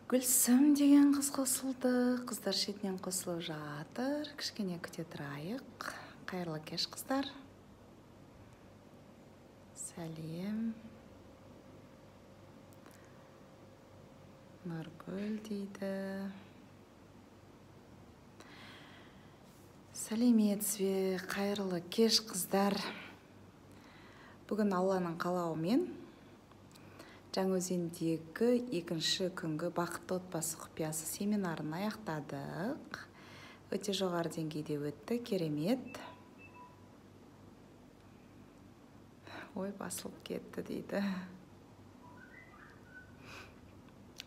Гүлсім деген қыз қосылды. Қыздар шетінен қосылып жатыр. Кішкене күте тұрайық. Қайырлы кеш, қыздар. Сәлем. Нұргүл дейді. Сәлеметсіз бе, қайырлы кеш, қыздар. Бүгін Алланың қалауымен Жаңаөзендегі екінші күнгі бақытты отбасы құпиясы семинарын аяқтадық. Өте жоғары деңгейде өтті, керемет. Ой, басылып кетті дейді.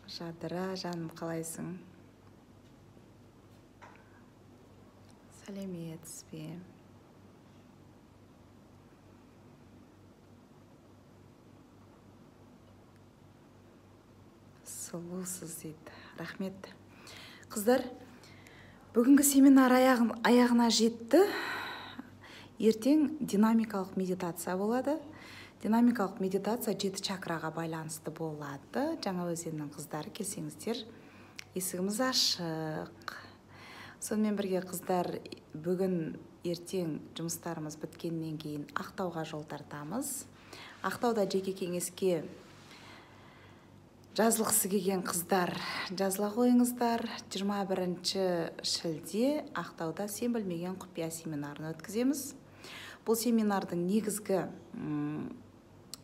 Жадыра, жаным, қалайсың? Сәлеметсіз бе? Сұлусыз дейді. Рахмет. Қыздар, бүгінгі семинар аяғына жетті. Ертең динамикалық медитация болады. Динамикалық медитация 7 чакраға байланысты болады. Жаңаөзеннің қыздары, келсеңіздер, есігіміз ашық. Сонымен бірге, қыздар, бүгін ертең жұмыстарымыз біткеннен кейін Ақтауға жол тартамыз. Ақтауда жеке кеңеске жазылғысы келген қыздар жазыла қойыңыздар. 21 шілде Ақтауда сен білмеген құпия семинарын өткіземіз. Бұл семинардың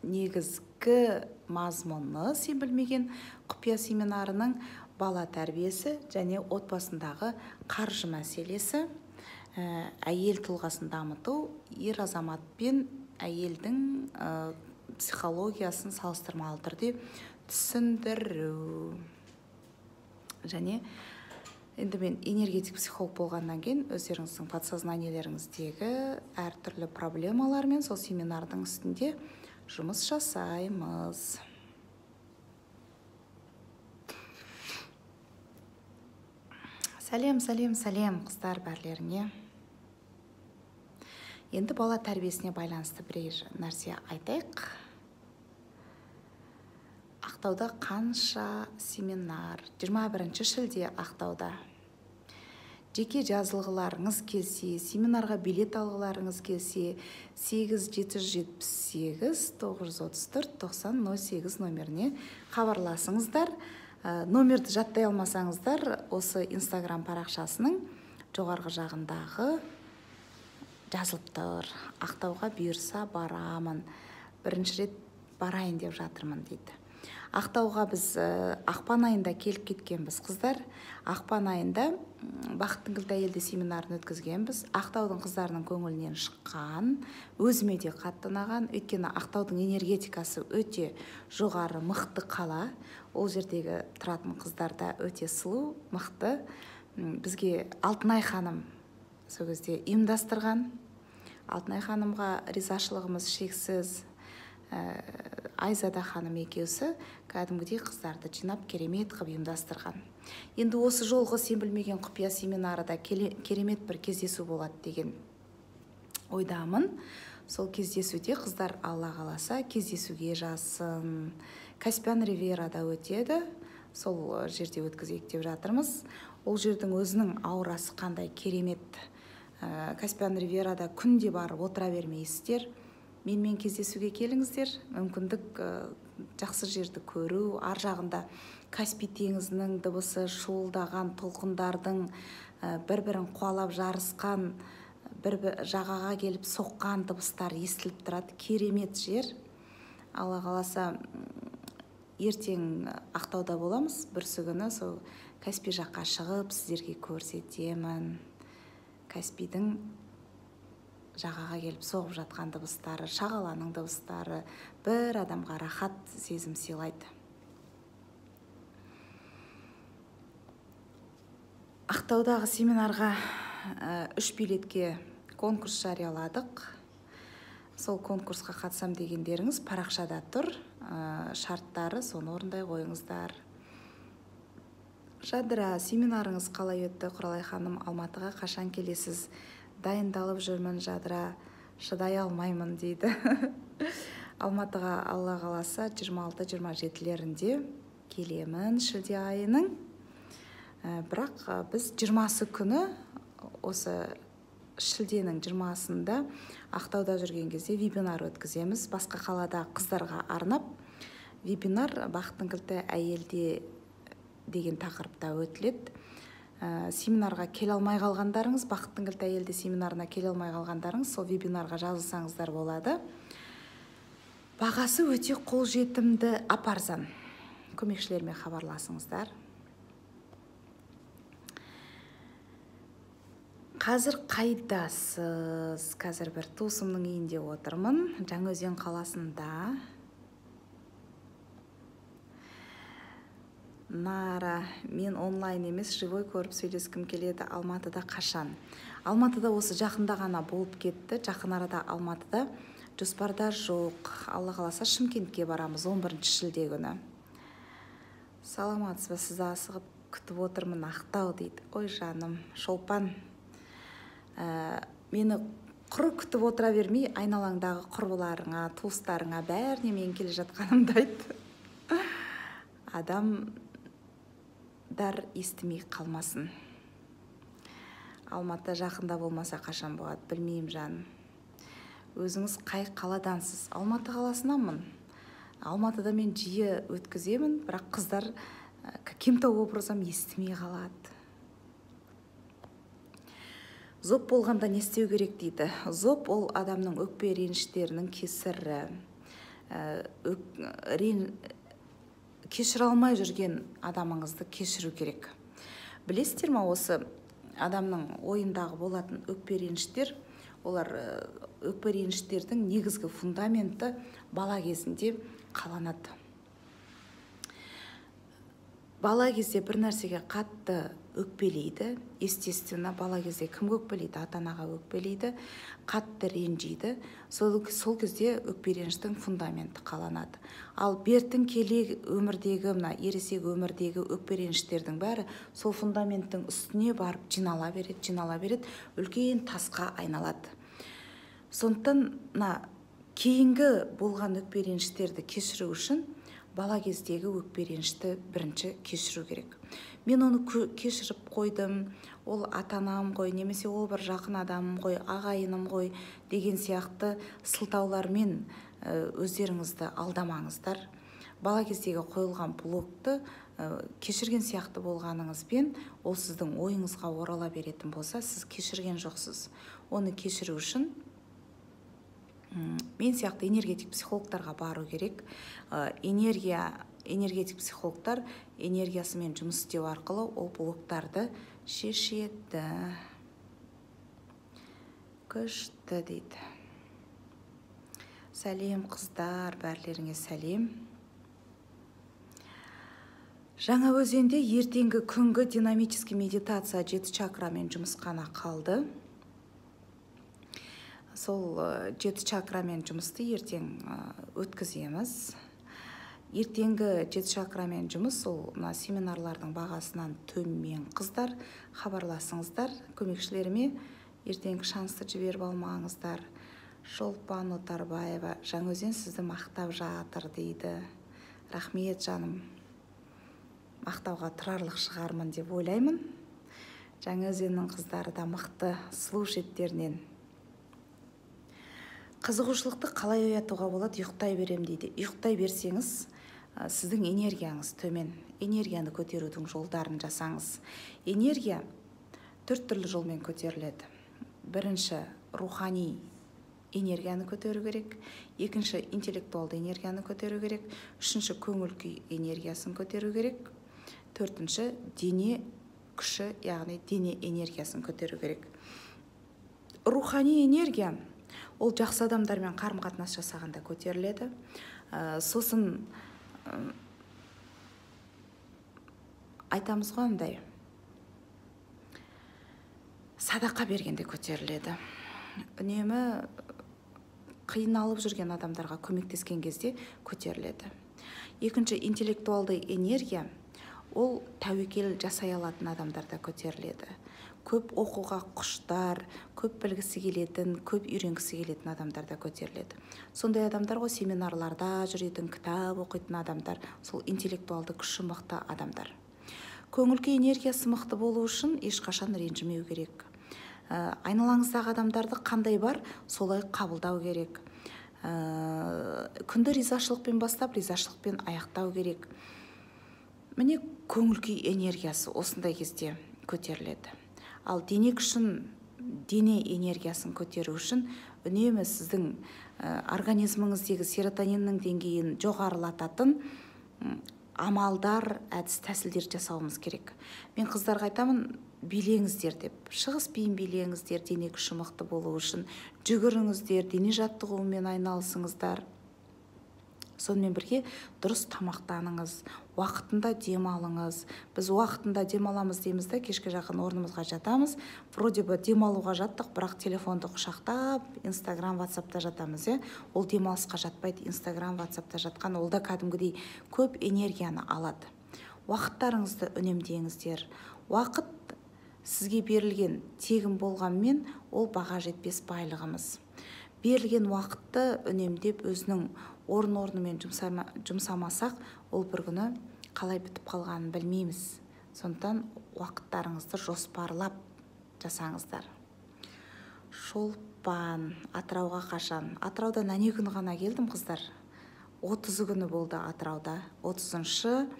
негізгі мазмұны сен білмеген құпия семинарының бала тәрбиесі және отбасындағы қаржы мәселесі, әйел тұлғасын дамыту, ер азамат пен әйелдің психологиясын салыстырмалы түрде түсіндіру. Және енді мен энергетик психолог болғаннан кейін өздеріңіздің подсознаниелеріңіздегі әртүрлі проблемалармен сол семинардың үстінде жұмыс жасаймыз. Сәлем қыздар бәрлеріңе. Енді бала тәрбиесіне байланысты бірер нәрсе айтайық. Ақтауда қанша семинар? 21 шілде Ақтауда. Жеке жазылғыларыңыз келсе, семинарға билет алғыларыңыз келсе, 8778-934-9008 номеріне хабарласыңыздар. Номерді жаттай алмасаңыздар, осы Инстаграм парақшасының жоғарғы жағындағы жазылып тұр. Ақтауға бұйырса барамын. Бірінші рет барайын деп жатырмын дейді. Ақтауға біз ақпан айында келіп кеткенбіз, қыздар. Ақпан айында бақытты кілт әйелді семинарын өткізгенбіз. Ақтаудың қыздарының көңілінен шыққан, өзіме де қатты ұнаған. Өйткені Ақтаудың энергетикасы өте жоғары, мықты қала. Ол жердегі тұратын қыздар да өте сұлу, мықты. Бізге Алтынай ханым сол кезде ұйымдастырған. Алтынай ханымға ризашылығымыз шексіз. Айзада ханым екеусі кәдімгідей қыздарды жинап керемет қып ұйымдастырған. Енді осы жолғы сен білмеген құпия семинарыда керемет бір кездесу болады деген ойдамын. Сол кездесуде қыздар Алла қаласа кездесуге жазсын. Каспиан Ривьерада өтеді. Сол жерде өткізейік деп жатырмыз. Ол жердің өзінің аурасы қандай керемет. Каспиан Ривьерада күнде барып отыра бермейсіздер. Менімен кездесуге келіңіздер. Мүмкіндік жақсы жерді көру, ар жағында Каспий теңізінің дыбысы, шуылдаған толқындардың бір-бірін қуалап жарысқан, бір жағаға келіп соққан дыбыстар естіліп тұрады. Керемет жер. Алла қаласа ертең Ақтауда боламыз. Бүрсі күні сол Каспий жаққа шығып сіздерге көрсетемін. Каспийдің жағаға келіп соғып жатқан дыбыстары, шағаланың дыбыстары бір адамға рахат сезім сыйлайды. Ақтаудағы семинарға 3 билетке конкурс жарияладық. Сол конкурсқа қатысам дегендеріңіз парақшада тұр. Шарттары соны орындай қойыңыздар. Жадыра, семинарыңыз қалай өтті? Құралай ханым, Алматыға қашан келесіз? Дайындалып жүрмін, Жадыра, шыдай алмаймын дейді. Алматыға Алла қаласа 26-27-лерінде келемін шілде айының. Бірақ біз 20 күні, осы шілденің 20-сында Ақтауда жүрген кезде вебинар өткіземіз. Басқа қалада қыздарға арнап вебинар бақыттың кілті әйелде деген тақырыпта өтіледі. Семинарға келе алмай қалғандарыңыз, бақыттың кілті әйелде семинарына келе алмай қалғандарыңыз сол вебинарға жазылсаңыздар болады. Бағасы өте қолжетімді, арзан. Көмекшілеріме хабарласыңыздар. Қазір қайдасыз? Қазір бір туысымның үйінде отырмын. Жаңаөзен қаласында. Нара, мен онлайн емес, живой көріп сөйлескім келеді. Алматыда қашан? Алматыда осы жақында ғана болып кетті. Жақын арада Алматыда жоспарда жоқ. Алла қаласа Шымкентке барамыз 11 шілде күні. Саламатсыз ба, сізді асығып күтіп отырмын Ақтау дейді. Ой жаным, Шолпан. Мені құр күтіп отыра бермей, айналаңдағы құрбыларыңа, туыстарыңа, бәріне мен келе жатқанымды айт. Адамдар естімей қалмасын. Алматы жақында болмаса қашан болады, білмеймін жаным. Өзіңіз қай қаладансыз? Алматы қаласынамын. Алматыда мен жиі өткіземін, бірақ қыздар каким-то образом естімей қалады. Зоб болғанда не істеу керек дейді. Зоб ол адамның өкпе реніштерінің кесірі. Кешіре алмай жүрген адамыңызды кешіру керек. Білесіздер ме, осы адамның ойындағы болатын өкпе реніштер, олар өкпе реніштердің негізгі фундаменті бала кезінде қаланады. Бала кезде бір нәрсеге қатты өкпелейді. Естественно, бала кезде кім өкпелейді? Ата-анаға өкпелейді, қатты ренжиді. Сол кезде өкпе реніштің фундаменті қаланады. Ал бертін келе өмірдегі, ересек өмірдегі өкпе реніштердің бәрі сол фундаменттің үстіне барып жинала береді, үлкен тасқа айналады. Сондықтан кейінгі болған өкпе реніштерді кешіру үшін бала кездегі өкпе ренішті бірінші кешіру керек. Мен оны кешіріп қойдым, ол ата-анам ғой, немесе ол бір жақын адамым ғой, ағайыным ғой деген сияқты сылтаулармен өздеріңізді алдамаңыздар. Бала кездегі қойылған блокты кешірген сияқты болғаныңызбен ол сіздің ойыңызға орала беретін болса, сіз кешірген жоқсыз. Оны кешіру үшін мен сияқты энергетик психологтарға бару керек. Энергетик психологтар энергиясымен жұмыс істеу арқылы ол блоктарды шешеді. Күшті дейді. Сәлем қыздар, бәрлеріңе сәлем. Жаңаөзенде ертеңгі күнгі динамический медитация 7 чакрамен жұмысқана қалды. Сол 7 чакрамен жұмысты ертең өткіземіз. Ертеңгі 7 чакрамен жұмыс, ол семинарлардың бағасынан төмен. Қыздар, хабарласыңыздар, көмекшілеріме ертеңгі шансты жіберіп алмаңыздар. Шолпан Отарбаева, Жаңаөзен сізді мақтап жатыр дейді. Рахмет жаным. Мақтауға тұрарлық шығармын деп ойлаймын. Жаңаөзеннің қыздары да мықты, сұлу жігіттерінен. Қызығушылықты қалай оятуға болады? Ұйықтай берем дейді. Ұйықтай берсеңіз, сіздің энергияңыз төмен. Энергияны көтерудің жолдарын жасаңыз. Энергия 4 түрлі жолмен көтеріледі. Бірінші, рухани энергияны көтеру керек. Екінші, интеллектуалды энергияны көтеру керек. Үшінші, көңіл күй энергиясын көтеру керек. Төртінші, дене күші, яғни дене энергиясын көтеру керек. Рухани энергия ол жақсы адамдармен қарым-қатынас жасағанда көтеріледі. Сосын айтамыз ғой андай, садақа бергенде көтеріледі. Үнемі қиналып жүрген адамдарға көмектескен кезде көтеріледі. Екінші, интеллектуалды энергия ол тәуекел жасай алатын адамдарда көтеріледі. Көп оқуға құштар, көп білгісі келетін, көп үйренгісі келетін адамдар да көтеріледі. Сондай адамдар ғой семинарларда жүретін, кітап оқитын адамдар, сол интеллектуалды күші мықты адамдар. Көңіл-күй энергиясы мықты болу үшін ешқашан ренжімеу керек. Айналаңыздағы адамдарды қандай бар, солай қабылдау керек. Күнді ризашылықпен бастап, ризашылықпен аяқтау керек. Міне көңіл-күй энергиясы осындай кезде көтеріледі. Ал дене күшін, дене энергиясын көтеру үшін үнемі сіздің организміңіздегі серотониннің деңгейін жоғарылататын амалдар, әдіс тәсілдер жасауымыз керек. Мен қыздарға айтамын, билеңіздер деп. Шығыс биін билеңіздер, дене күші мықты болу үшін. Жүгіріңіздер, дене жаттығумен айналысыңыздар. Сонымен бірге дұрыс тамақтаныңыз, уақытында демалыңыз. Біз уақытында демаламыз дейміз да, кешке жақын орнымызға жатамыз. Вроде бы демалуға жаттық, бірақ телефонды құшақтап, Инстаграм, WhatsAppта жатамыз. Ол демалысқа жатпайды. Инстаграм, WhatsAppта жатқан, ол да кәдімгідей көп энергияны алады. Уақыттарыңызды үнемдеңіздер. Уақыт сізге берілген тегін болғанмен, ол баға жетпес байлығымыз. Берілген уақытты үнемдеп өзінің орын-орнымен жұмсамасақ, ол бір күні қалай бітіп қалғанын білмейміз. Сондықтан уақыттарыңызды жоспарлап жасаңыздар. Шолпан, Атырауға қашан? Атыраудан әне күні ғана келдім, қыздар. 30 күні болды Атырауда. 30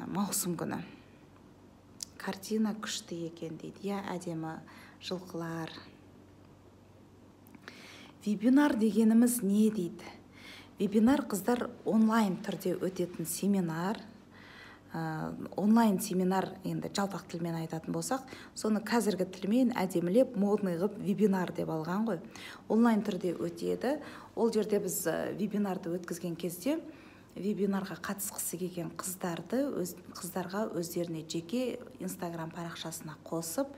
маусым күні. Картина күшті екен дейді. Әдемі жылқылар. Вебинар дегеніміз не дейді? Вебинар, қыздар, онлайн түрде өтетін семинар. Онлайн семинар, енді жалпақ тілмен айтатын болсақ, соны қазіргі тілмен әдемілеп, модный ғып вебинар деп алған ғой. Онлайн түрде өтеді. Ол жерде біз вебинарды өткізген кезде вебинарға қатысқысы келген қыздарға өздеріне жеке Инстаграм парақшасына қосып,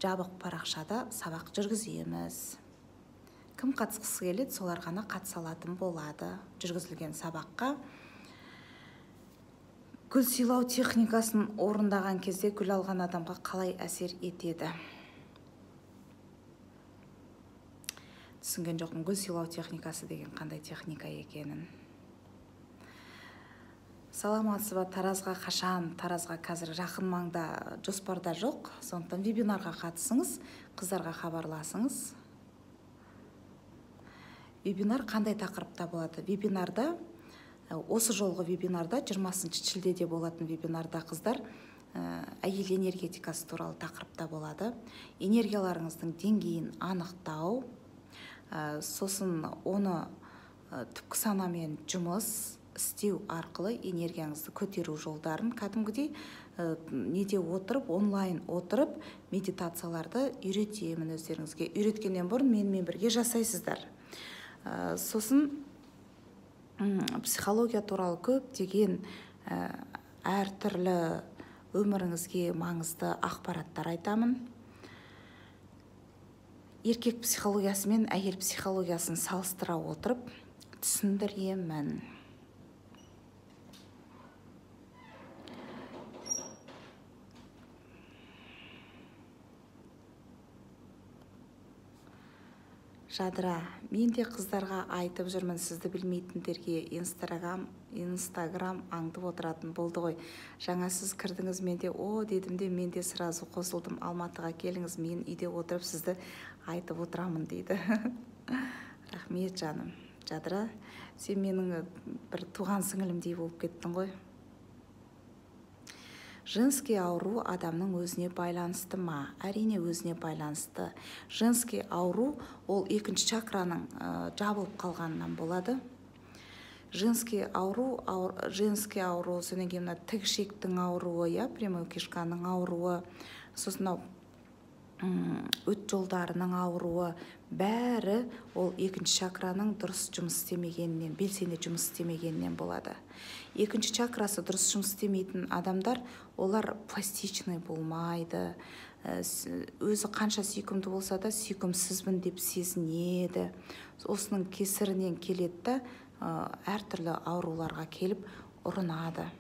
жабық парақшада сабақ жүргіземіз. Кім қатысқысы келеді, солар ғана қатыса алатын болады жүргізілген сабаққа. Гүл сыйлау техникасын орындаған кезде гүл алған адамға қалай әсер етеді? Түсінген жоқпын, гүл сыйлау техникасы деген қандай техника екенін. Саламатсыз ба, Таразға қашан? Таразға қазір жақын маңда жоспарда жоқ, сондықтан вебинарға қатысыңыз, қыздарға хабарласыңыз. Вебинар қандай тақырыпта болады? Вебинарда, осы жолғы вебинарда, 20 шілдеде болатын вебинарда қыздар, әйел энергетикасы туралы тақырыпта болады. Энергияларыңыздың деңгейін анықтау, сосын оны түпкі санамен жұмыс істеу арқылы энергияңызды көтеру жолдарын кәдімгідей неде отырып, онлайн отырып, медитацияларды үйретемін өздеріңізге. Үйреткеннен бұрын менімен бірге жасайсыздар. Сосын психология туралы көп деген әртүрлі өміріңізге маңызды ақпараттар айтамын. Еркек психологиясы мен әйел психологиясын салыстыра отырып түсіндіремін. Жадыра, мен де қыздарға айтып жүрмін, сізді білмейтіндерге Инстаграм аңдып отыратын болды ғой. Жаңа сіз кірдіңіз, мен де о дедім де, мен де сразу қосылдым. Алматыға келіңіз, мен үйде отырып сізді айтып отырамын дейді. Рахмет жаным. Жадыра, сен менің бір туған сіңілімдей болып кеттің ғой. Женский ауру адамның өзіне байланысты ма? Әрине өзіне байланысты. Женский ауру ол екінші чакраның жабылып қалғанынан болады. Женский ауру, содан кейін тікішектің ауруы, прямой кишканың ауруы, сосын өт жолдарының ауруы, бәрі ол екінші чакраның дұрыс жұмыс істемегенінен, белсене жұмыс істемегенінен болады. Екінші чакрасы дұрыс жұмыс істемейтін адамдар, олар пластичный болмайды. Өзі қанша сүйкімді болса да, сүйкімсізбін деп сезінеді. Осының кесірінен келеді, әртүрлі ауруларға келіп ұрынады.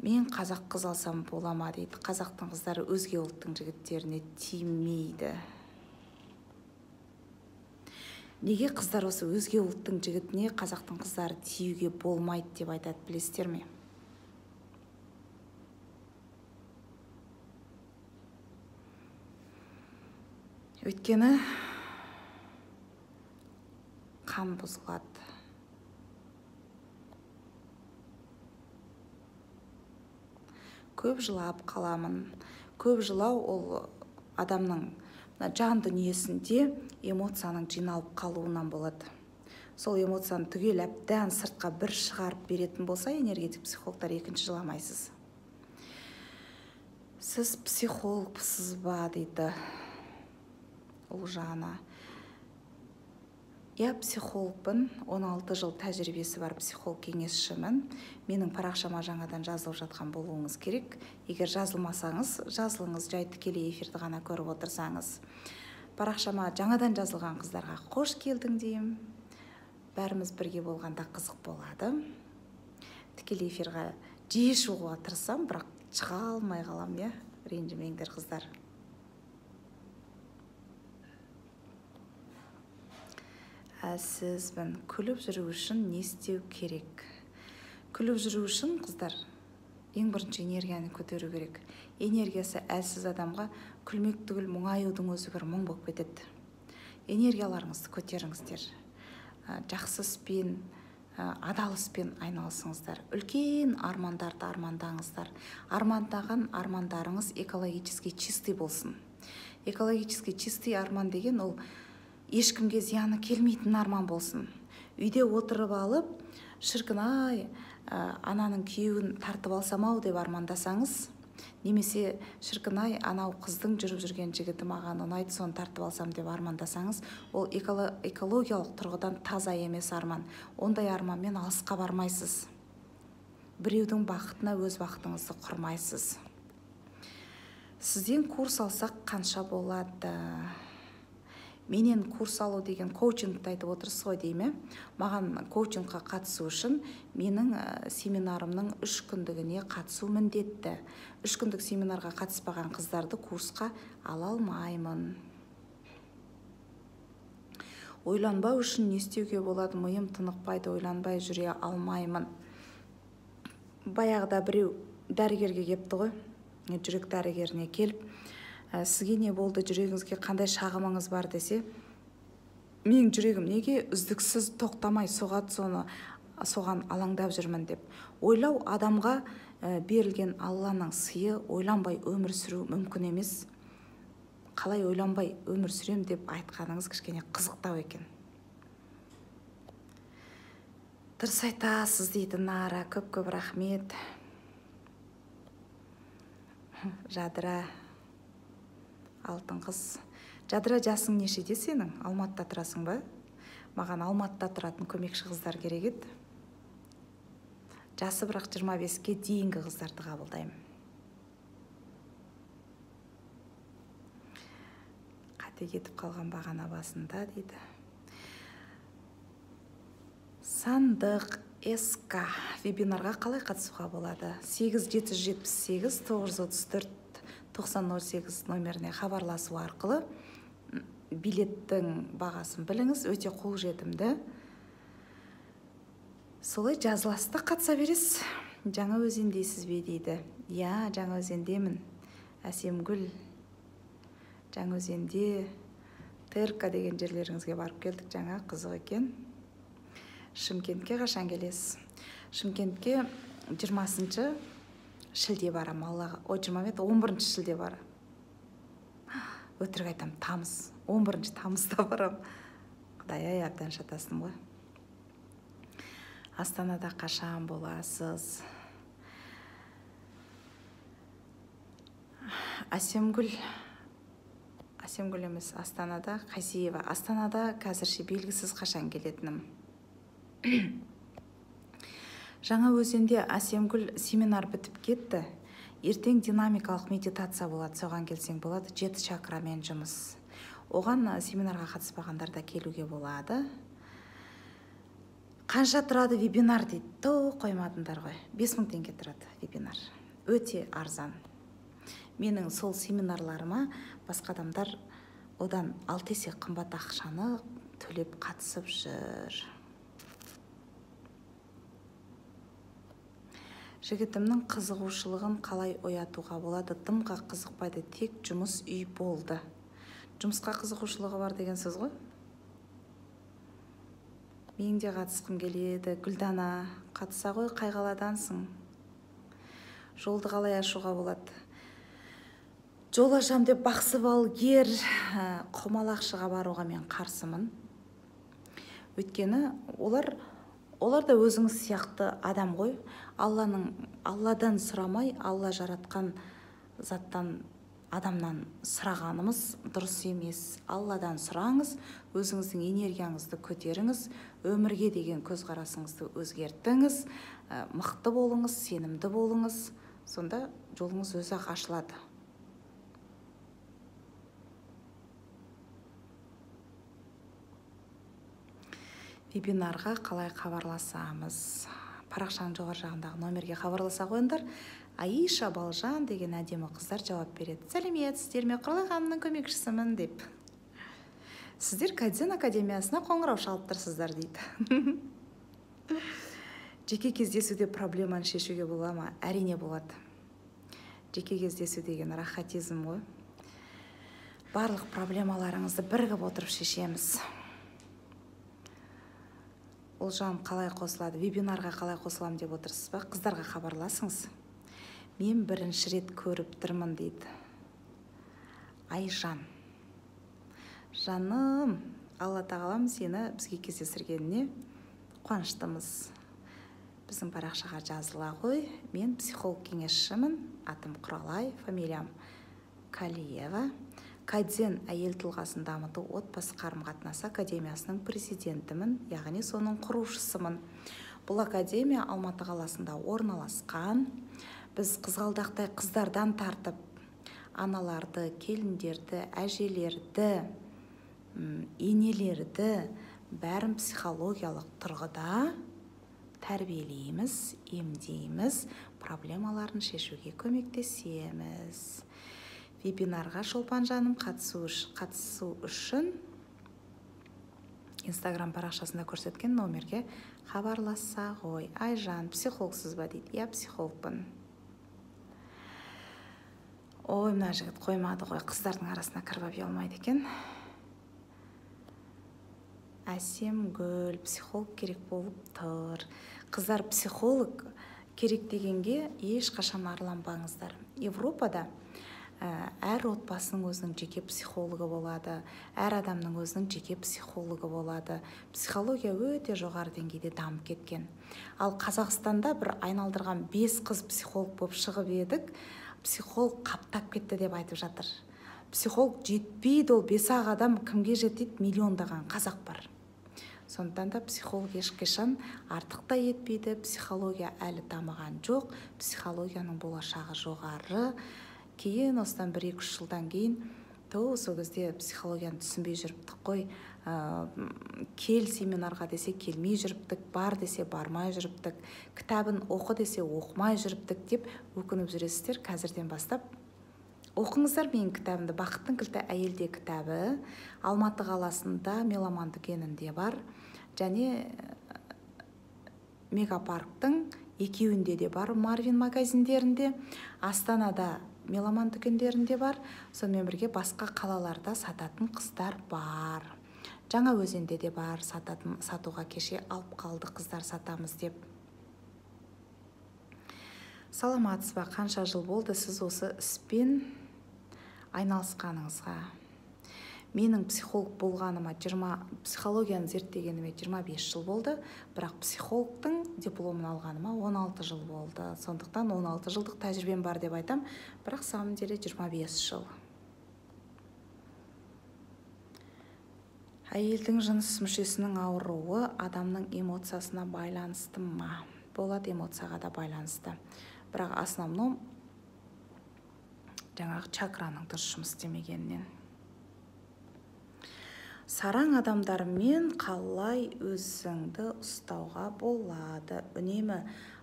мен қазақ қыз алсам бола ма дейді. Қазақтың қыздары өзге ұлттың жігіттеріне тимейді. Неге қыздар осы өзге ұлттың жігітіне қазақтың қыздары тиюге болмайды деп айтады, білесіздер ме? Өйткені қан бұзылады. Көп жылап қаламын. Көп жылау ол адамның жан дүниесінде эмоцияның жиналып қалуынан болады. Сол эмоцияны түгел әбден сыртқа бір шығарып беретін болса, энергетик психологтар екінші жыламайсыз. Сіз психологпсыз ба дейді Ұлжана. Я психологпын, 16 жыл тәжірибесі бар психолог кеңесшімін. Менің парақшама жаңадан жазылып жатқан болуыңыз керек. Егер жазылмасаңыз, жазылыңыз, жай тікелей эфирді ғана көріп отырсаңыз. Парақшама жаңадан жазылған қыздарға қош келдің деймін. Бәріміз бірге болғанда қызық болады. Тікелей эфирға жиі шығуға тырысам, бірақ шыға алмай қалам, я. Ренжімеңдер қыздар. Сізбін күліп жүру үшін не істеу керек? Күліп жүру үшін қыздар ең бірінші энергияны көтеру керек. Энергиясы әлсіз адамға күлмек түгіл мұңаюдың өзі бір мұң болып кетеді. Энергияларыңызды көтеріңіздер. Жақсы іспен, адал іспен айналысыңыздар. Үлкен армандарды армандаңыздар. Армандаған армандарыңыз экологически чистый болсын. Экологически чистый арман деген ол ешкімге зияны келмейтін арман болсын. Үйде отырып алып, шіркін-ай, ананың күйеуін тартып алсам-ау деп армандасаңыз, немесе шіркін-ай, анау қыздың жүріп жүрген жігіті маған ұнайды, соны тартып алсам деп армандасаңыз, ол экологиялық тұрғыдан таза емес арман. Ондай арманмен алысқа бармайсыз. Біреудің бақытына өз бақытыңызды құрмайсыз. Сізден курс алсақ қанша болады? Менен курс алу деген коучингті айтып отырсыз ғой дейме. Маған коучингқа қатысу үшін менің семинарымның 3 күндігіне қатысу міндетті. 3 күндік семинарға қатыспаған қыздарды курсқа ала алмаймын. Ойланбау үшін не істеуге болады? Миым тынықпайды, ойланбай жүре алмаймын. Баяғыда біреу дәрігерге кепті ғой, жүрек дәрігеріне келіп, сізге не болды, жүрегіңізге қандай шағымыңыз бар десе, менің жүрегім неге үздіксіз тоқтамай соғады, соған алаңдап жүрмін деп. Ойлау адамға берілген Алланың сыйы. Ойланбай өмір сүру мүмкін емес. Қалай ойланбай өмір сүрем деп айтқаныңыз кішкене қызықтау екен. Дұрыс айтасыз дейді Нара, көп рахмет. Жадыра, алтын қыз. Жадыра, жасың нешеде сенің? Алматыда тұрасың ба? Маған Алматыда тұратын көмекші қыздар керек еді. Жасы бірақ 25-ке дейінгі қыздарды қабылдаймын. Қате кетіп қалған бағана басында дейді. Сандық СК вебинарға қалай қатысуға болады? 8778 934 9008 номеріне хабарласу арқылы билеттің бағасын біліңіз, өте қолжетімді. Солай жазыласты, қатыса бересіз. Жаңа өзендейсіз бе дейді. Я, жаңа өзендемін. Әсемгүл. Жаңа өзенде Терка деген жерлеріңізге барып келдік, жаңа қызық екен. Шымкентке қашан келесіз? Шымкентке 20-шы шілде барам, Аллаға. 11-шы шілде барам. Өтірік айтам, тамыз. 11-шы тамызда барам. Құдай әбден шатасың ғой. Астанада қашан боласыз? Әсемгүл емес, Астанада. Қайсеева. Астанада қазірше белгісіз қашан келетінім. Жаңа өзенде Әсемгүл семинар бітіп кетті. Ертең динамикалық медитация болады, соған келсең болады. 7 чакрамен жұмыс. Оған семинарға қатыспағандар да келуге болады. Қанша тұрады вебинар дейді. Қоймадыңдар ғой. 5000 теңге тұрады вебинар. Өте арзан. Менің сол семинарларыма басқа адамдар одан 6 есе қымбат ақшаны төлеп қатысып жүр. Жігітімнің қызығушылығын қалай оятуға болады? Дымға қызықпайды, тек жұмыс үй болды. Жұмысқа қызығушылығы бар деген сөз ғой. Мен де қатысқым келеді. Гүлдана, қатыса ғой, қай қаладансың? Жолды қалай ашуға болады? Жол ашам деп бақсы балгер Құмалақшыға баруға мен қарсымын. Өйткені олар да өзіңіз сияқты адам ғой. Алладан сұрамай, Алла жаратқан заттан, адамнан сұрағанымыз дұрыс емес. Алладан сұраңыз, өзіңіздің энергияңызды көтеріңіз, өмірге деген көзқарасыңызды өзгертіңіз, мықты болыңыз, сенімді болыңыз. Сонда жолыңыз өзі-ақ ашылады. Вебинарға қалай хабарласамыз? Парақшаның жоғары жағындағы номерге хабарласа қойыңдар. Аиша Балжан деген әдемі қыздар жауап береді. Сәлеметсіздер ме, Құралай ханымның көмекшісімін деп. Сіздер Кайдзен академиясына қоңырау шалып тұрсыздар дейді. Жеке кездесуде проблеманы шешуге бола ма? Әрине болады. Жеке кездесу деген рахатизм ғой. Барлық проблемаларыңызды бірігіп отырып шешеміз. Олжан қалай қосылады? Вебинарға қалай қосылам деп отырсыз ба? Қыздарға хабарласыңыз. Мен бірінші рет көріп тұрмын дейді. Айжан. Жаным, Алла тағалам сені бізге кездестіргеніне қуаныштымыз. Біздің парақшаға жазыла ғой. Мен психолог кеңесшімін. Атым Құралай, фамилиям Калиева. Кайдзен әйел тұлғасын дамыту отбасы қарым-қатынасы академиясының президентімін, яғни соның құрушысымын. Бұл академия Алматы қаласында орналасқан. Біз қызғалдақтай қыздардан тартып, аналарды, келіндерді, әжелерді, енелерді бәрін психологиялық тұрғыда тәрбиелейміз, емдейміз, проблемаларын шешуге көмектесеміз. Вебинарға Шолпан жаным қатысу үшін Инстаграм парақшасында көрсеткен номерге хабарласа ғой. Айжан, психологсыз ба дейді. Я психологпын. Ой, мына жігіт қоймады ғой, қыздардың арасына кіріп аби алмайды екен. Әсем гүл, психолог керек болып тұр. Қыздар, психолог керек дегенге ешқашан арланбаңыздар. Европада әр отбасының өзінің жеке психологы болады, әр адамның өзінің жеке психологы болады. Психология өте жоғары деңгейде дамып кеткен. Ал Қазақстанда бір айналдырған 5 қыз психолог болып шығып едік, психолог қаптап кетті деп айтып жатыр. Психолог жетпейді, ол 5-ақ адам кімге жетеді? Миллиондаған қазақ бар. Сондықтан да психолог ешқашан артық та етпейді. Психология әлі дамыған жоқ, психологияның болашағы жоғары. Кейін осыдан 1-2 жылдан кейін сол кезде психологияны түсінбей жүріптік қой. Кел семинарға десе келмей жүріптік, бар десе бармай жүріптік, кітабын оқы десе оқымай жүріптік деп өкініп жүресіздер. Қазірден бастап оқыңыздар менің кітабымды. Бақыттың кілті әйелде кітабы Алматы қаласында Меломан дүкенінде бар, және Мегапарктың екеуінде де бар, Марвин магазиндерінде, Астанада Меломан дүкендерінде бар, сонымен бірге басқа қалаларда сататын қыздар бар. Жаңа өзенде де бар, сатуға кеше алып қалды қыздар сатамыз деп. Саламатсыз ба? Қанша жыл болды сіз осы іспен айналысқаныңызға? Менің психолог болғаныма, психологияны зерттегеніме 25 жыл болды, бірақ психологтың дипломын алғаныма 16 жыл болды. Сондықтан 16 жылдық тәжірибем бар деп айтам, бірақ самом деле 25 жыл. Әйелдің жыныс мүшесінің ауруы адамның эмоциясына байланысты ма? Болады, эмоцияға да байланысты. Бірақ основном жаңағы чакраның дұрыс жұмыс істемегеннен. Сараң адамдармен қалай өзіңді ұстауға болады? Үнемі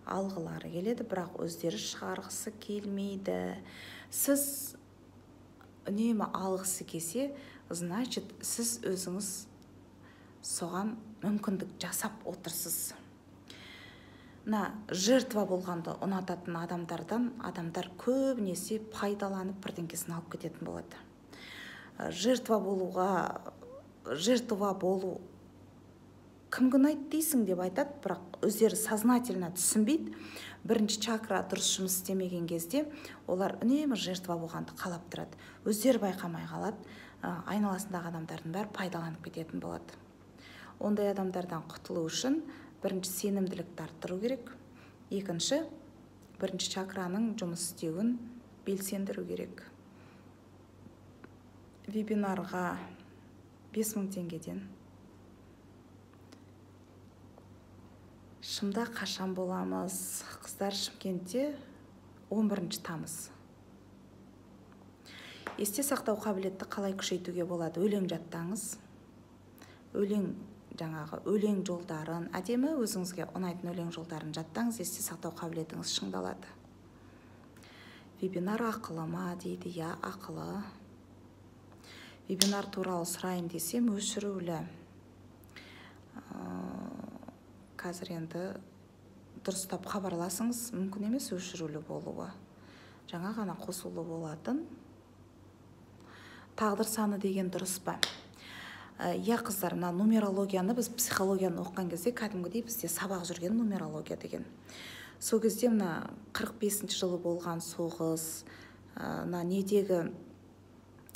алғылары келеді, бірақ өздері шығарғысы келмейді. Сіз үнемі алғысы келсе, значит, сіз өзіңіз соған мүмкіндік жасап отырсыз. Жертва болғанды ұнататын адамдар көбінесе пайдаланып бірдеңкесін алып кететін болады. Жертва болу кімге ұнайды дейсің деп айтады, бірақ өздері сознательно түсінбейді. Бірінші чакра дұрыс жұмыс істемеген кезде олар үнемі жертва болғанды қалап тұрады. Өздері байқамай қалады, айналасындағы адамдардың бәрі пайдаланып кететін болады. Ондай адамдардан құтылу үшін бірінші сенімділікті арттыру керек. Екінші, бірінші чакраның жұмыс істеуін белсендіру керек. Вебинарға 5000 теңгеден. Шымда қашан боламыз? Қыздар, Шымкентте 11 тамыз. Есте сақтау қабілетті қалай күшейтуге болады? Өлең жаттаңыз. Өлең жолдарын, әдемі өзіңізге ұнайтын өлең жолдарын жаттаңыз, есте сақтау қабілетіңіз шыңдалады. Вебинар ақылы ма дейді? Я, ақылы. Вебинар туралы сұрайын десем, өшірулі. Қазір енді дұрыстап хабарласыңыз, мүмкін емес өшірулі болуы. Жаңа ғана қосулы болатын. Тағдыр саны деген дұрыс па? Я, қыздар, нумерологияны біз психологияны оқыған кезде кәдімгідей бізде сабақ жүрген нумерология деген. Сол кезде 45 жылы болған соғыс, недегі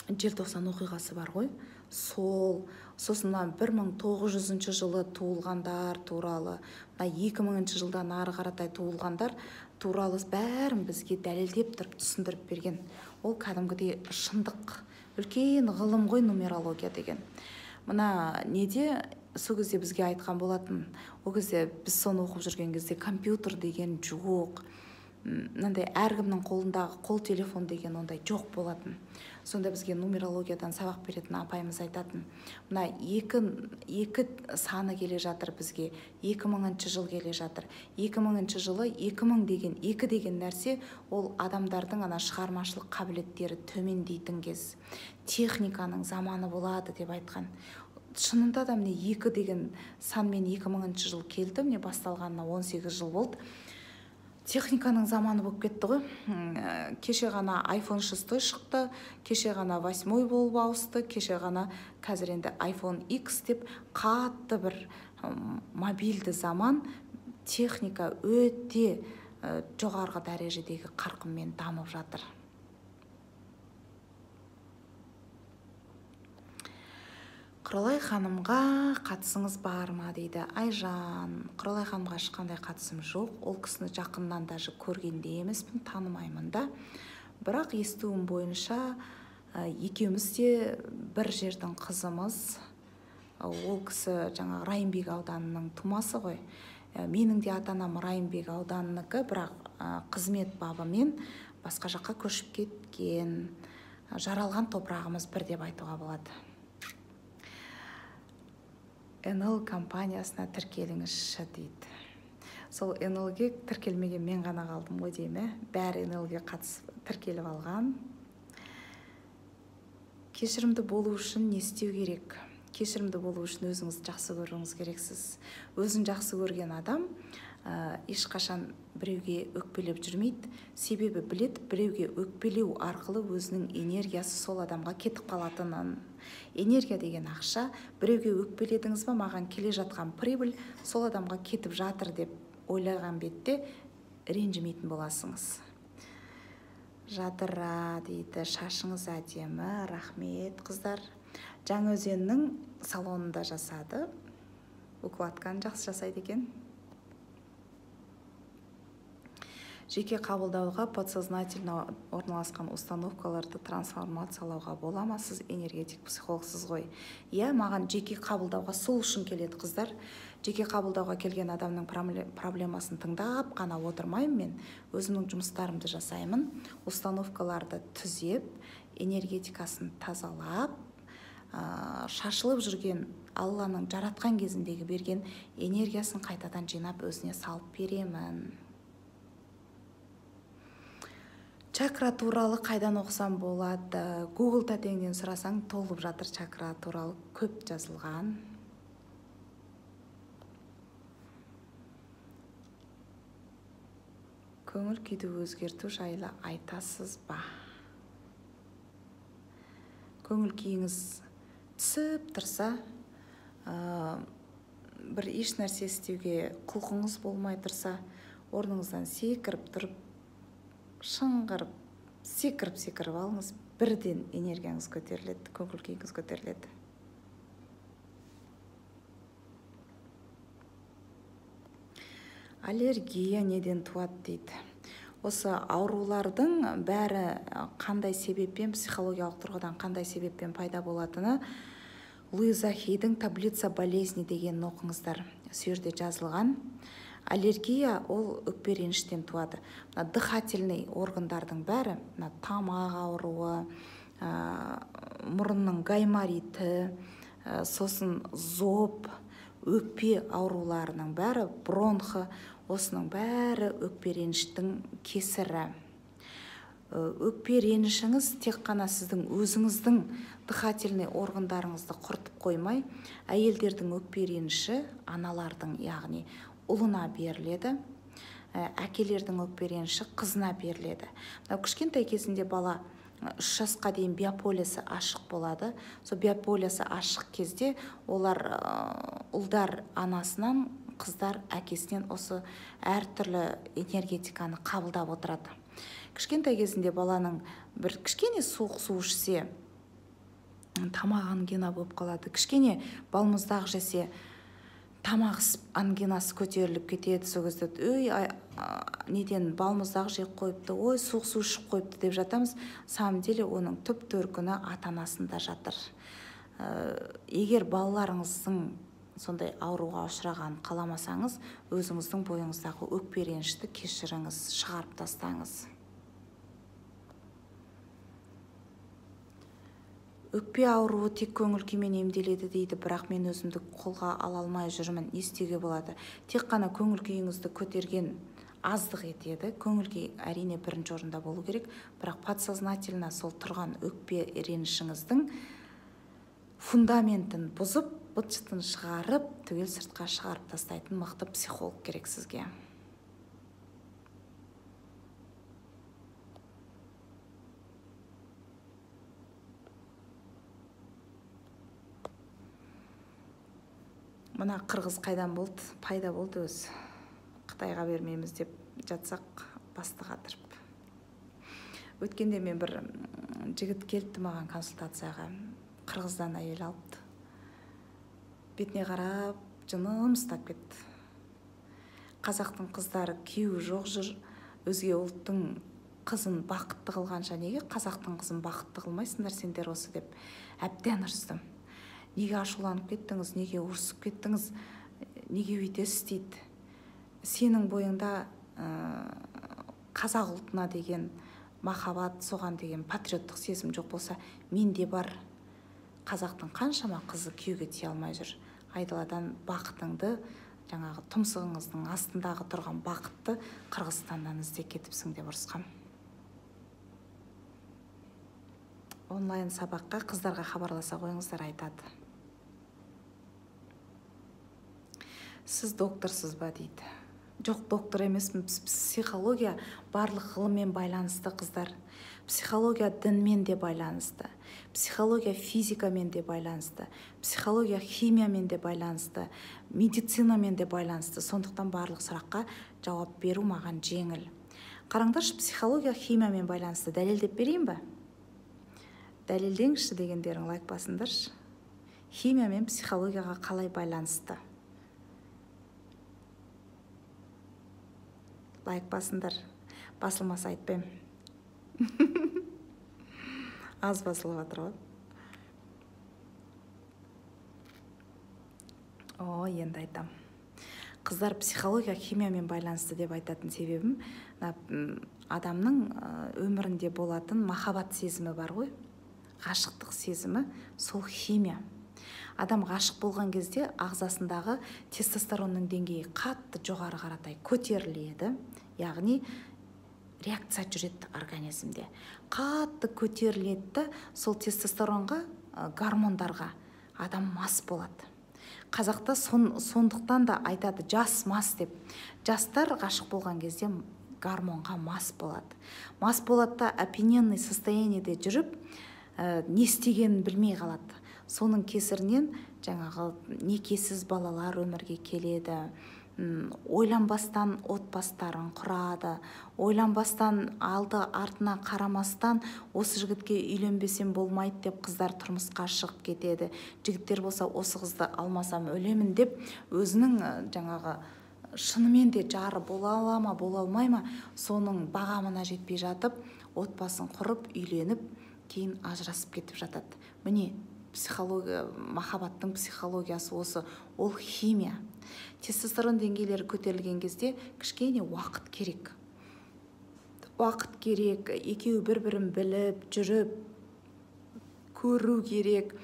желтоқсан оқиғасы бар ғой. Сосын 1900 жылы туылғандар туралы, 2000 жылдан ары қаратай туылғандар туралы бәрін бізге дәлелдеп тұрып түсіндіріп берген. Ол кәдімгідей шындық, үлкен ғылым ғой нумерология деген. Сол кезде бізге айтқан болатын, ол кезде біз соны оқып жүрген кезде компьютер деген жоқ, әркімнің қолындағы қол телефон деген ондай жоқ болатын. Сонда бізге нумерологиядан сабақ беретін апайымыз айтатын, екі саны келе жатыр бізге, 2000 жыл келе жатыр. 2000 жылы 2000 деген, 2 деген нәрсе, ол адамдардың шығармашылық қабілеттері төмендейтін кез. Техниканың заманы болады деп айтқан. Шынында да 2 деген санмен 2000 жыл келді, басталғанына 18 жыл болды. Техниканың заманы болып кетті ғой. Кеше ғана iPhone 6 шықты, кеше ғана 8 болып ауысты, кеше ғана қазір енді iPhone X деп қатты бір мобильді заман, техника өте жоғарғы дәрежедегі қарқынмен дамып жатыр. Құралай ханымға қатысыңыз бар ма дейді. Айжан, Құралай ханымға ешқандай қатысым жоқ. Ол кісіні жақыннан даже көргенде емеспін, танымаймын да. Бірақ естуім бойынша екеуміз де бір жердің қызымыз. Ол кісі жаңа Райымбек ауданының тумасы ғой. Менің де ата-анам Райымбек ауданыныкі, бірақ қызмет бабымен басқа жаққа көшіп кеткен. Жаралған топырағымыз бір деп айтуға болады. НЛ компаниясына тіркеліңізші дейді. Сол НЛ-ге тіркелмеген мен ғана қалдым ғой дейме. Бәрі НЛ-ге қатысып тіркеліп алған. Кешірімді болу үшін не істеу керек? Кешірімді болу үшін өзіңіз жақсы көруіңіз керексіз. Өзін жақсы көрген адам ешқашан біреуге өкпелеп жүрмейді. Себебі білет, біреуге өкпелеу арқылы өзінің энергиясы сол адамға кетіп қалатынын. Энергия деген ақша, біреуге өкпеледіңіз ба, маған келе жатқан прибыль сол адамға кетіп жатыр деп ойлаған бетте ренжімейтін боласыңыз. Жадыра дейді, шашыңыз әдемі, рахмет қыздар. Жаңаөзеннің салонында жасады. Укладканы жақсы жасайды екен. Жеке қабылдауға подсознательно орналасқан установкаларды трансформациялауға бола ма? Сіз энергетик психологсыз ғой. Маған жеке қабылдауға сол үшін келеді қыздар. Жеке қабылдауға келген адамның проблемасын тыңдап қана отырмаймын мен. Өзімнің жұмыстарымды жасаймын. Установкаларды түзеп, энергетикасын тазалап, шашылып жүрген Алланың жаратқан кезіндегі берген энергиясын қайтадан жинап өзіне салып беремін. Чакра туралы қайдан оқысам болады? Google тәтеңнен сұрасаң толып жатыр, чакра туралы көп жазылған. Көңіл күйді өзгерту жайлы айтасыз ба? Көңіл күйіңіз түсіп тұрса, бір еш нәрсе істеуге құлқыңыз болмай тұрса, орныңыздан секіріп тұрып, шыңғырып, секіріп алыңыз, бірден энергияңыз көтеріледі, көңіл күйіңіз көтеріледі. Аллергия неден туады дейді. Осы аурулардың бәрі қандай себеппен, психологиялық тұрғыдан қандай себеппен пайда болатыны Луиза Хейдің «Таблица болезни» деген оқыңыздар. Сол жерде жазылған. Аллергия ол өкпе реніштен туады. Дыхательный органдардың бәрі, тамақ ауруы, мұрынның гаймориті, сосын зоб, өкпе ауруларының бәрі, бронхы, осының бәрі өкпе реніштің кесірі. Өкпе ренішіңіз тек қана сіздің өзіңіздің дыхательный органдарыңызды құртып қоймай, әйелдердің өкпе реніші аналардың, яғни ұлына беріледі, әкелердің өкпе реніші қызына беріледі. Кішкентай кезінде бала 3 жасқа дейін биополисі ашық болады. Сол биополисі ашық кезде олар ұлдар анасынан, қыздар әкесінен осы әртүрлі энергетиканы қабылдап отырады. Кішкентай кезінде баланың бір кішкене суық су ішсе, тамақ ангина болып қалады. Кішкене балмұздақ жесе, тамақ ангинасы көтеріліп кетеді. Сол кезде неден балмұздақ жеп қойыпты, ой, суық су ішіп қойыпты деп жатамыз. Самом деле оның түп төркіні ата-анасында жатыр. Егер балаларыңыздың сондай ауруға ұшырағанын қаламасаңыз, өзіңіздің бойыңыздағы өкпе ренішті кешіріңіз, шығарып тастаңыз. Өкпе ауруы тек көңіл күймен емделеді дейді, бірақ мен өзімді қолға ала алмай жүрмін. Не істеуге болады? Тек қана көңіл күйіңізді көтерген аздық етеді. Көңіл күй әрине бірінші орында болу керек, бірақ подсознательно сол тұрған өкпе ренішіңіздің фундаментін бұзып, быт-шытын шығарып, түгел сыртқа шығарып тастайтын мықты психолог керек сізге. Мына қырғыз қайдан болды? Пайда болды өз. Қытайға бермейміз деп жатсақ, басты қатырып. Өткенде мен бір жігіт келді маған консультацияға. Қырғыздан әйел алыпты. Бетіне қарап, жыным ұстап кетті. Қазақтың қыздары күйеуі жоқ жүр, өзге ұлттың қызын бақытты қылғанша неге қазақтың қызын бақытты қылмайсыңдар сендер осы деп әбден ұрыстым. Неге ашуланып кеттіңіз, неге ұрысып кеттіңіз, неге өйтесіз дейді. Сенің бойыңда қазақ ұлтына деген махаббат, соған деген патриоттық сезім жоқ болса, менде бар. Қазақтың қаншама қызы күйеуге тие алмай жүр. Айдаладан бақытыңды, жаңағы тұмсығыңыздың астындағы тұрған бақытты Қырғызстаннан іздеп кетіпсің деп ұрысқам. Онлайн сабаққа қыздарға хабарласа қойыңыздар, айтады. Сіз докторсыз ба дейді. Жоқ, доктор емеспін. Психология барлық ғылыммен байланысты, қыздар. Психология дінмен де байланысты. Психология физикамен де байланысты. Психология химиямен де байланысты. Медицинамен де байланысты. Сондықтан барлық сұраққа жауап беру маған жеңіл. Қараңдаршы, психология химиямен байланысты. Дәлелдеп берейін ба? Дәлелдеңізші дегендерің лайк басыңдаршы. Химия мен психологияға қалай байланысты? Лайк басыңдар. Басылмаса айтпайым. Аз басылып жатыр ғой. Енді айтам. Қыздар, психология химиямен байланысты деп айтатын себебім, адамның өмірінде болатын махаббат сезімі бар ғой. ғашықтық сезімі сол химия. Адам ғашық болған кезде ағзасындағы тестостеронның деңгейі қатты жоғары қаратай көтеріледі, яғни реакция жүреді организмде. Қатты көтеріледі, сол тестостеронға, гормондарға адам мас болады. Қазақта сондықтан да айтады жас мас деп. Жастар ғашық болған кезде гормонға мас болады. Мас болады да опьяненный состояниеде жүріп, не істегенін білмей қалады. Соның кесірінен жаңағы некесіз балалар өмірге келеді, ойланбастан отбастарын құрады, ойланбастан алды артына қарамастан осы жігітке үйленбесем болмайды деп қыздар тұрмысқа шығып кетеді. Жігіттер болса осы қызды алмасам өлемін деп өзінің жаңағы шынымен де жары бола ала ма бола алмай ма соның бағамына жетпей жатып отбасын құрып үйленіп кейін ажырасып кетіп жатады. Міне психология, махаббаттың психологиясы осы, ол химия. Тестостерон деңгейлері көтерілген кезде кішкене уақыт керек. Уақыт керек, екеуі бір-бірін біліп, жүріп, көру керек,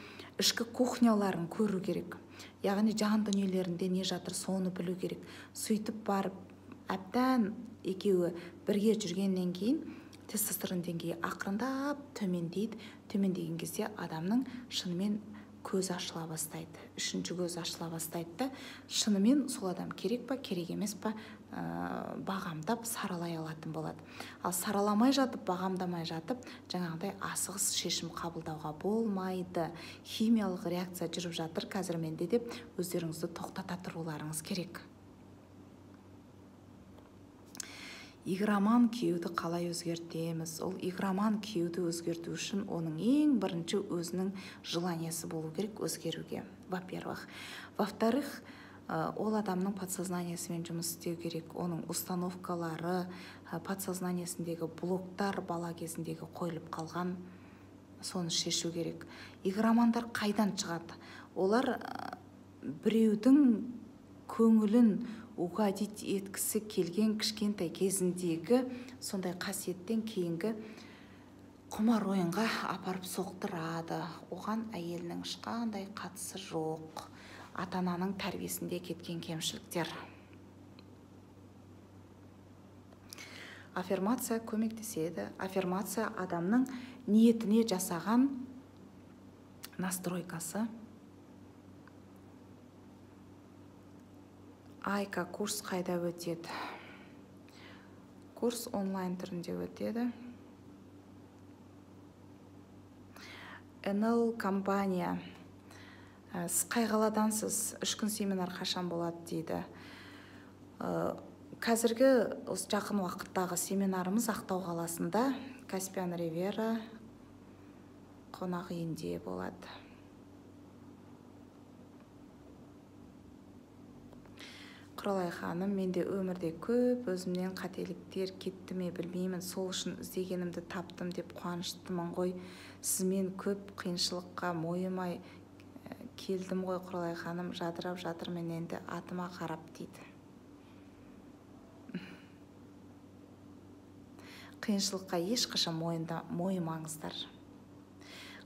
ішкі кухняларын көру керек. Яғни жан дүниелерінде не жатыр, соны білу керек. Сөйтіп барып, әбден екеуі бірге жүргеннен кейін тестостерон деңгейі ақырындап төмендейді. Төмендеген кезде адамның шынымен көз ашыла бастайды. Үшінші көз ашыла бастайды да, шынымен сол адам керек па, керек емес па бағамдап саралай алатын болады. Ал сараламай жатып, бағамдамай жатып, жаңағыдай асығыс шешім қабылдауға болмайды. Химиялық реакция жүріп жатыр қазір менде деп өздеріңізді тоқтата тұруларыңыз керек. Игроман күйеуді қалай өзгертеміз? Ол игроман күйеуді өзгерту үшін оның ең бірінші өзінің желаниесі болу керек өзгеруге. Во-первых. Во-вторых, ол адамның подсознаниясымен жұмыс істеу керек. Оның установкалары, подсознаниясындегі блоктар бала кезіндегі қойылып қалған, соны шешу керек. Игромандар қайдан шығады? Олар біреудің көңілін угодить еткісі келген кішкентай кезіндегі сондай қасиеттен кейінгі құмар ойынға апарып соқтырады. Оған әйелінің ешқандай қатысы жоқ. Ата-ананың тәрбиесінде кеткен кемшіліктер. Аффирмация көмектеседі. Аффирмация адамның ниетіне жасаған настройкасы. Айка курс қайда өтеді? Курс онлайн түрінде өтеді. NL компания. Сіз қай қаладансыз? 3 күн семинар қашан болады дейді. Қазіргі осы жақын уақыттағы семинарымыз Ақтау қаласында, Каспиан Ривера қонақ үйінде болады. Құралай ханым, менде өмірде көп өзімнен қателіктер кетті ме білмеймін, сол үшін іздегенімді таптым деп қуаныштымын ғой. Сізмен көп қиыншылыққа мойымай келдім ғой Құралай ханым, жадырап жатырмын енді атыма қарап дейді. Қиыншылыққа ешқашан мойымаңыздар.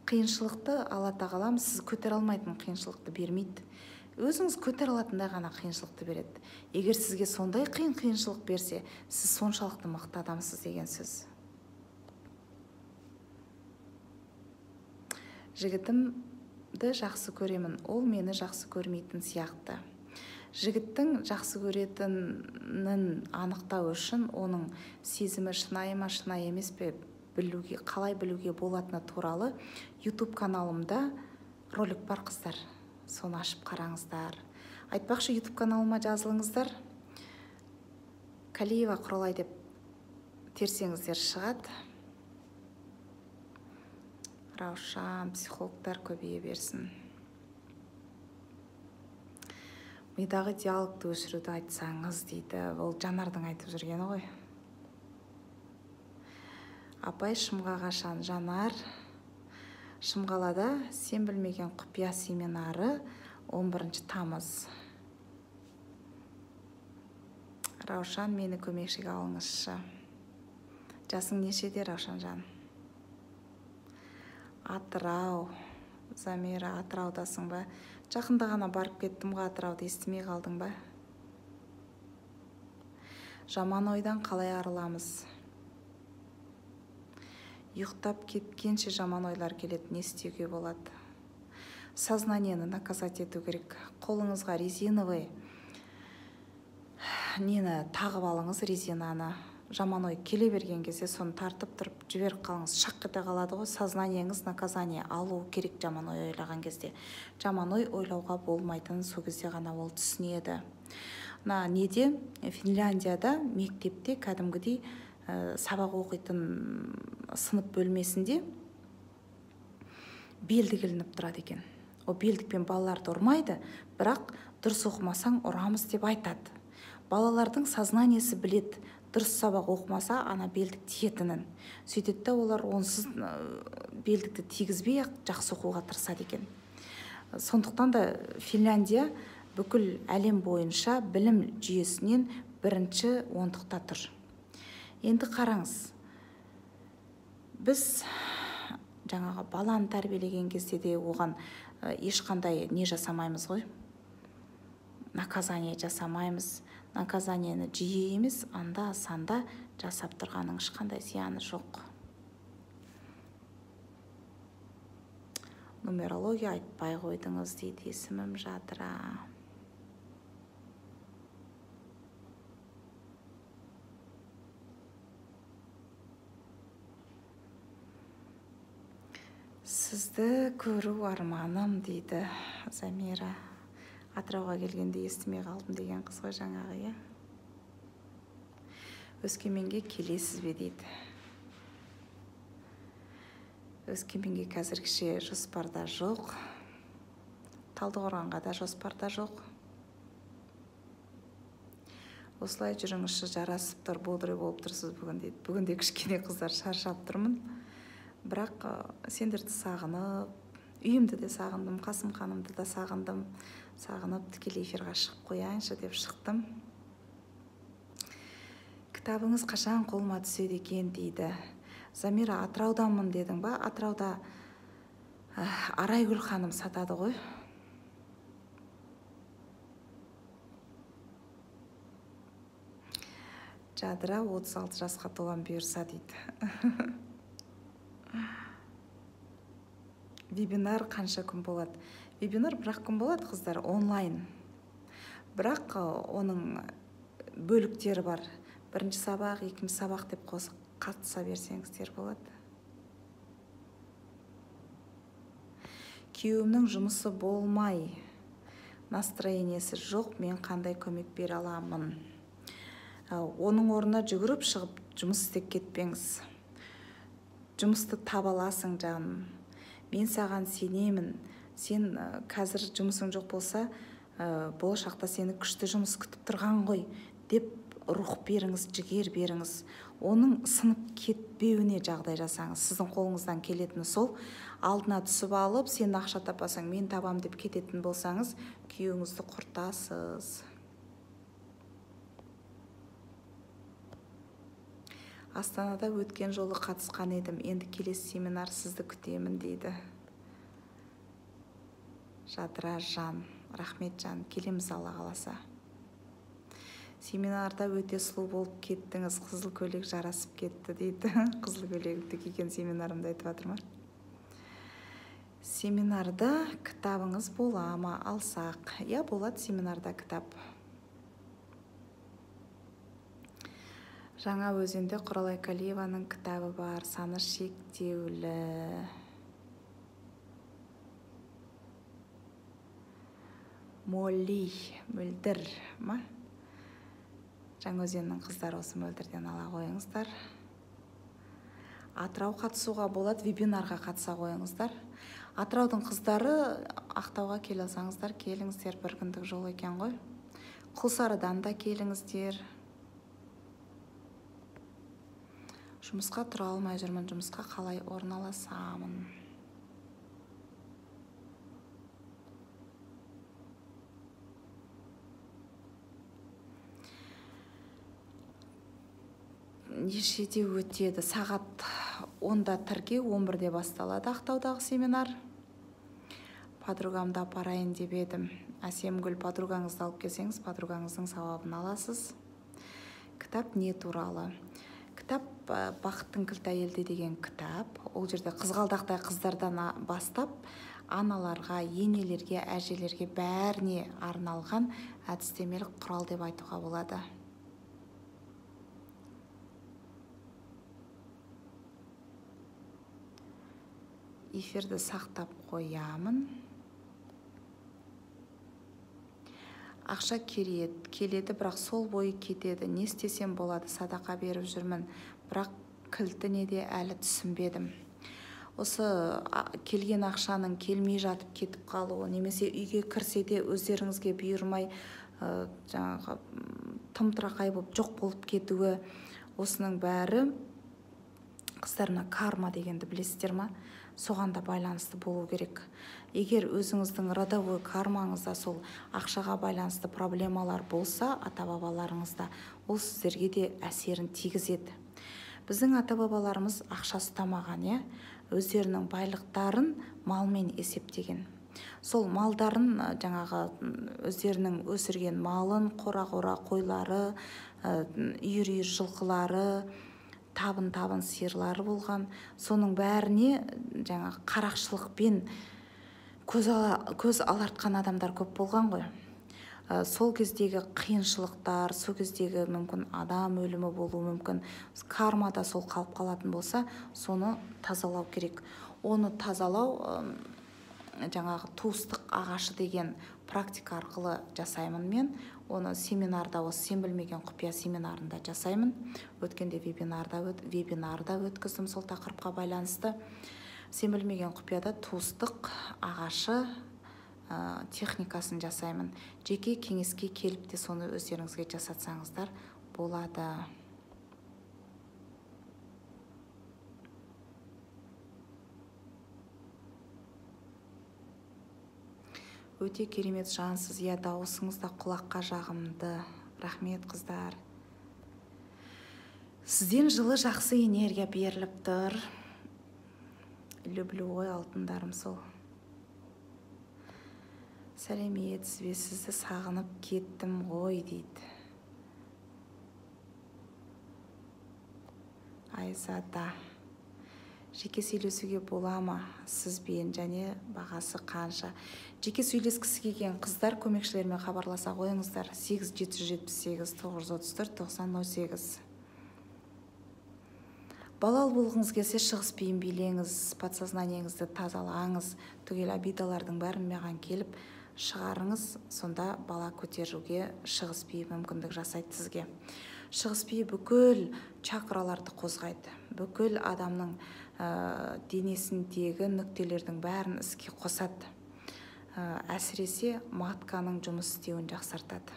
Қиыншылықты Алла тағалам сіз көтере алмайтын қиыншылықты бермейді. Өзіңіз көтер алатындай ғана қиыншылықты береді. Егер сізге сондай қиыншылық берсе, сіз соншалықты мықты адамсыз деген сөз. Жігітімді жақсы көремін, ол мені жақсы көрмейтін сияқты. Жігіттің жақсы көретінін анықтау үшін оның сезімі шынайы ма, шынайы емес пе қалай білуге болатыны туралы YouTube каналымда ролик бар қыздар. Соны ашып қараңыздар. Айтпақшы, YouTube каналыма жазылыңыздар. Калиева Құралай деп терсеңіздер шығады. Раушан, психологтар көбейе берсін. Мидағы диалогты өшіруді айтсаңыз дейді. Ол Жанардың айтып жүргені ғой. Апай, Шымға қашан? Жанар, Шымғалада сен білмеген құпия семинары 11 тамыз. Раушан, мені көмекшіге алыңызшы. Жасың нешеде, Раушан жан? Атырау. Замира, Атыраудасың ба? Жақында ғана барып кеттім ғой, Атырауды естімей қалдың ба? Жаман ойдан қалай арыламыз? Ұйықтап кеткенше жаман ойлар келеді, не істеуге болады? Сознанияны наказать ету керек. Қолыңызға резиновый нені тағып алыңыз, резинаны. Жаман ой келе берген кезде соны тартып тұрып жіберіп қалыңыз. Шақ ете қалады ғой. Сознанияңыз наказание алу керек жаман ой ойлаған кезде. Жаман ой ойлауға болмайтынын сол кезде ғана ол түсінеді. Неде? Финляндияда мектепте кәдімгідей сабақ оқитын сынып бөлмесінде белдік ілініп тұрады екен. О белдікпен балаларды ұрмайды, бірақ дұрыс оқымасаң ұрамыз деп айтады. Балалардың сознаниясы біледі, дұрыс сабақ оқымаса ана белдік тиетінін. Сөйтеді де олар онсыз белдікті тигізбей ақ жақсы оқуға тырысады екен. Сондықтан да Финляндия бүкіл әлем бойынша білім жүйесінен бірінші ондықта тұр. Енді қараңыз, біз жаңағы баланы тәрбиелеген кезде де оған ешқандай не жасамаймыз ғой, наказание жасамаймыз. Наказанияны жиі емес, анда-санда жасап тұрғаның ешқандай зияны жоқ. Нумерология айтпай қойдыңыз дейді, есімім Жадыра. Сізді көру арманым дейді Замира. Атырауға келгенде естімей қалдым деген қыз ғой жаңағы, иә? Өскеменге келесіз бе дейді. Өскеменге қазіргіше жоспарда жоқ. Талдықорғанға да жоспарда жоқ. Осылай жүріңізші, жарасып тұр, бодрый болып тұрсыз бүгін дейді. Бүгінде кішкене қыздар шаршап тұрмын. Бірақ сендерді сағынып, үйімді де сағындым, Қасым ханымды да сағындым. Сағынып тікелей эфирға шығып қояйыншы деп шықтым. Кітабыңыз қашан қолыма түседі екен дейді. Замира, Атыраудамын дедің ба? Атырауда Арайгүл ханым сатады ғой. Жадыра 36 жасқа толам бұйырса дейді. Вебинар қанша күн болады? Вебинар бірақ күн болады, қыздар, онлайн. Бірақ оның бөліктері бар. Бірінші сабақ, екінші сабақ деп қосып қатыса берсеңіздер болады. Күйеуімнің жұмысы болмай, настроениесі жоқ, мен қандай көмек бере аламын? Оның орнына жүгіріп шығып жұмыс істеп кетпеңіз. Жұмысты таба аласың, жаным. Мен саған сенемін. Сен қазір жұмысың жоқ болса, болашақта сені күшті жұмыс күтіп тұрған ғой деп рух беріңіз, жігер беріңіз. Оның сынып кетпеуіне жағдай жасаңыз. Сіздің қолыңыздан келетіні сол. Алдына түсіп алып, сен ақша тапасаң, мен табам деп кететін болсаңыз, күйеуіңізді құртасыз. Астанада өткен жолы қатысқан едім. Енді келесі семинар сізді күтемін дейді. Жадыра жан, рахмет жан, келеміз Алла қаласа. Семинарда өте сұлу болып кеттіңіз, қызыл көйлек жарасып кетті дейді. Қызыл көйлегімді киген семинарымды айтып жатыр ма? Семинарда кітабыңыз бола ма, алсақ? Я, болады семинарда кітап. Жаңа өзенде Құралай Калиеваның кітабы бар, саны шектеулі. Молли, мөлдір, ма? Жаңа өзеннің қыздары осы мөлдірден ала қойыңыздар. Атырау қатысуға болады, вебинарға қатыса қойыңыздар. Атыраудың қыздары Ақтауға келе алсаңыздар, келіңіздер, бір күндік жол екен ғой. Құлсарыдан да келіңіздер. Жұмысқа тұра алмай жүрмін, жұмысқа қалай орналасамын? Нешеде өтеді? Сағат 10-да тіркеу, 11-де басталады Ақтаудағы семинар. Подругамды апарайын деп едім. Әсемгүл, подругаңызды алып келсеңіз, подругаңыздың сауабын аласыз. Кітап не туралы? Кітап «Бақыттың кілті әйелде» деген кітап. Ол жерде қызғалдақтай қыздардан бастап, аналарға, енелерге, әжелерге бәріне арналған әдістемелік құрал деп айтуға болады. Эфирді сақтап қоямын. Ақша келеді, бірақ сол бойы кетеді. Не істесем болады? Садақа беріп жүрмін, бірақ кілті неде әлі түсінбедім. Осы келген ақшаның келмей жатып кетіп қалуы, немесе үйге кірсе де өздеріңізге бұйырмай жаңағы тым-тырақай болып жоқ болып кетуі, осының бәрі қыздарына карма дегенді білесіздер ма? Соған да байланысты болу керек. Егер өзіңіздің родовой кармаңызда сол ақшаға байланысты проблемалар болса, ата-бабаларыңызда, ол сіздерге де әсерін тигізеді. Біздің ата-бабаларымыз ақша ұстамаған, өздерінің байлықтарын малмен есептеген. Сол малдарын жаңағы өздерінің өсірген малын, қора-қора қойлары, үйір-үйір жылқылары, табын сиырлары болған. Соның бәріне жаңағы қарақшылықпен көз алартқан адамдар көп болған ғой. Сол кездегі қиыншылықтар, сол кездегі мүмкін адам өлімі болуы мүмкін, кармада сол қалып қалатын болса, соны тазалау керек. Оны тазалау жаңағы туыстық ағашы деген практика арқылы жасаймын мен. Оны семинарда, осы сен білмеген құпия семинарында жасаймын. Өткенде вебинарда өткіздім сол тақырыпқа байланысты. Сен білмеген құпияда туыстық ағашы техникасын жасаймын. Жеке кеңеске келіп те соны өздеріңізге жасатсаңыздар болады. Өте керемет жансыз, дауысыңыз да құлаққа жағымды. Рахмет, қыздар. Сізден жылы жақсы энергия беріліп тұр. Люблю ғой, алтындарым сол. Сәлеметсіз бе, сізді сағынып кеттім ғой дейді. Айзада. Жеке сөйлесуге бола ма сізбен, және бағасы қанша? Жеке сөйлескісі келген қыздар көмекшілермен хабарласа қойыңыздар. 8778 934 9008. Балал болғыңыз келсе, шығыс биін билеңіз, подсознаниеңізді тазалаңыз, түгел обидалардың бәрін маған келіп шығарыңыз, сонда бала көтеруге шығыс биі мүмкіндік жасайды сізге. Шығыс биі бүкіл чакраларды қозғайды, бүкіл адамның денесіндегі нүктелердің бәрін іске қосады. Әсіресе матканың жұмыс істеуін жақсартады.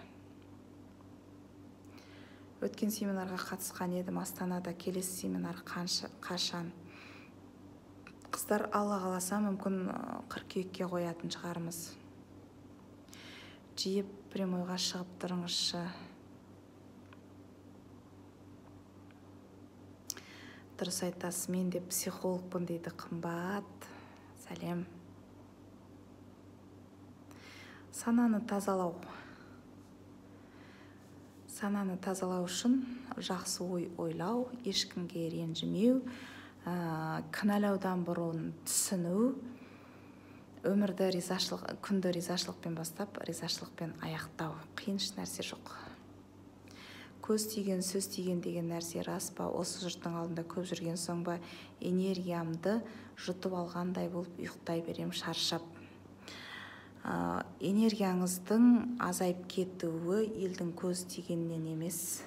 Өткен семинарға қатысқан едім Астанада. Келесі семинар қашан? Қыздар, алла қаласа мүмкін қыркүйекке қоятын шығармыз. Жиып прямойға шығып тұрыңызшы. Дұрыс айтасыз, мен де психологпын дейді қымбат. Сәлем. Сананы тазалау. Сананы тазалау үшін жақсы ой ойлау, ешкімге ренжімеу, кінәлаудан бұрын түсіну, өмірді күнді ризашылықпен бастап, ризашылықпен аяқтау. Қиын нәрсе жоқ. Көз тиген, сөз тиген деген нәрсе рас па? Осы жұрттың алдында көп жүрген соң ба, энергиямды жұтып алғандай болып ұйықтай берем шаршап. Энергияңыздың азайып кетуі елдің көз тигеннен емес.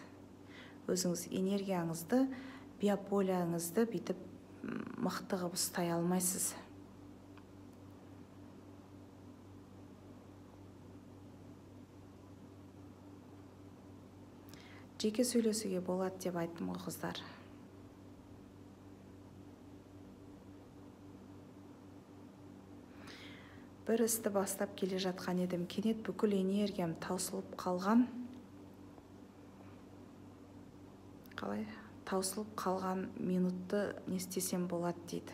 Өзіңіз энергияңызды, биополяңызды бүйтіп мықты қылып ұстай алмайсыз. Жеке сөйлесуге болады деп айттым ғой, қыздар. Бір істі бастап келе жатқан едім, кенет бүкіл энергиям таусылып қалған. Қалай? таусылып қалған минутты не істесем болады дейді.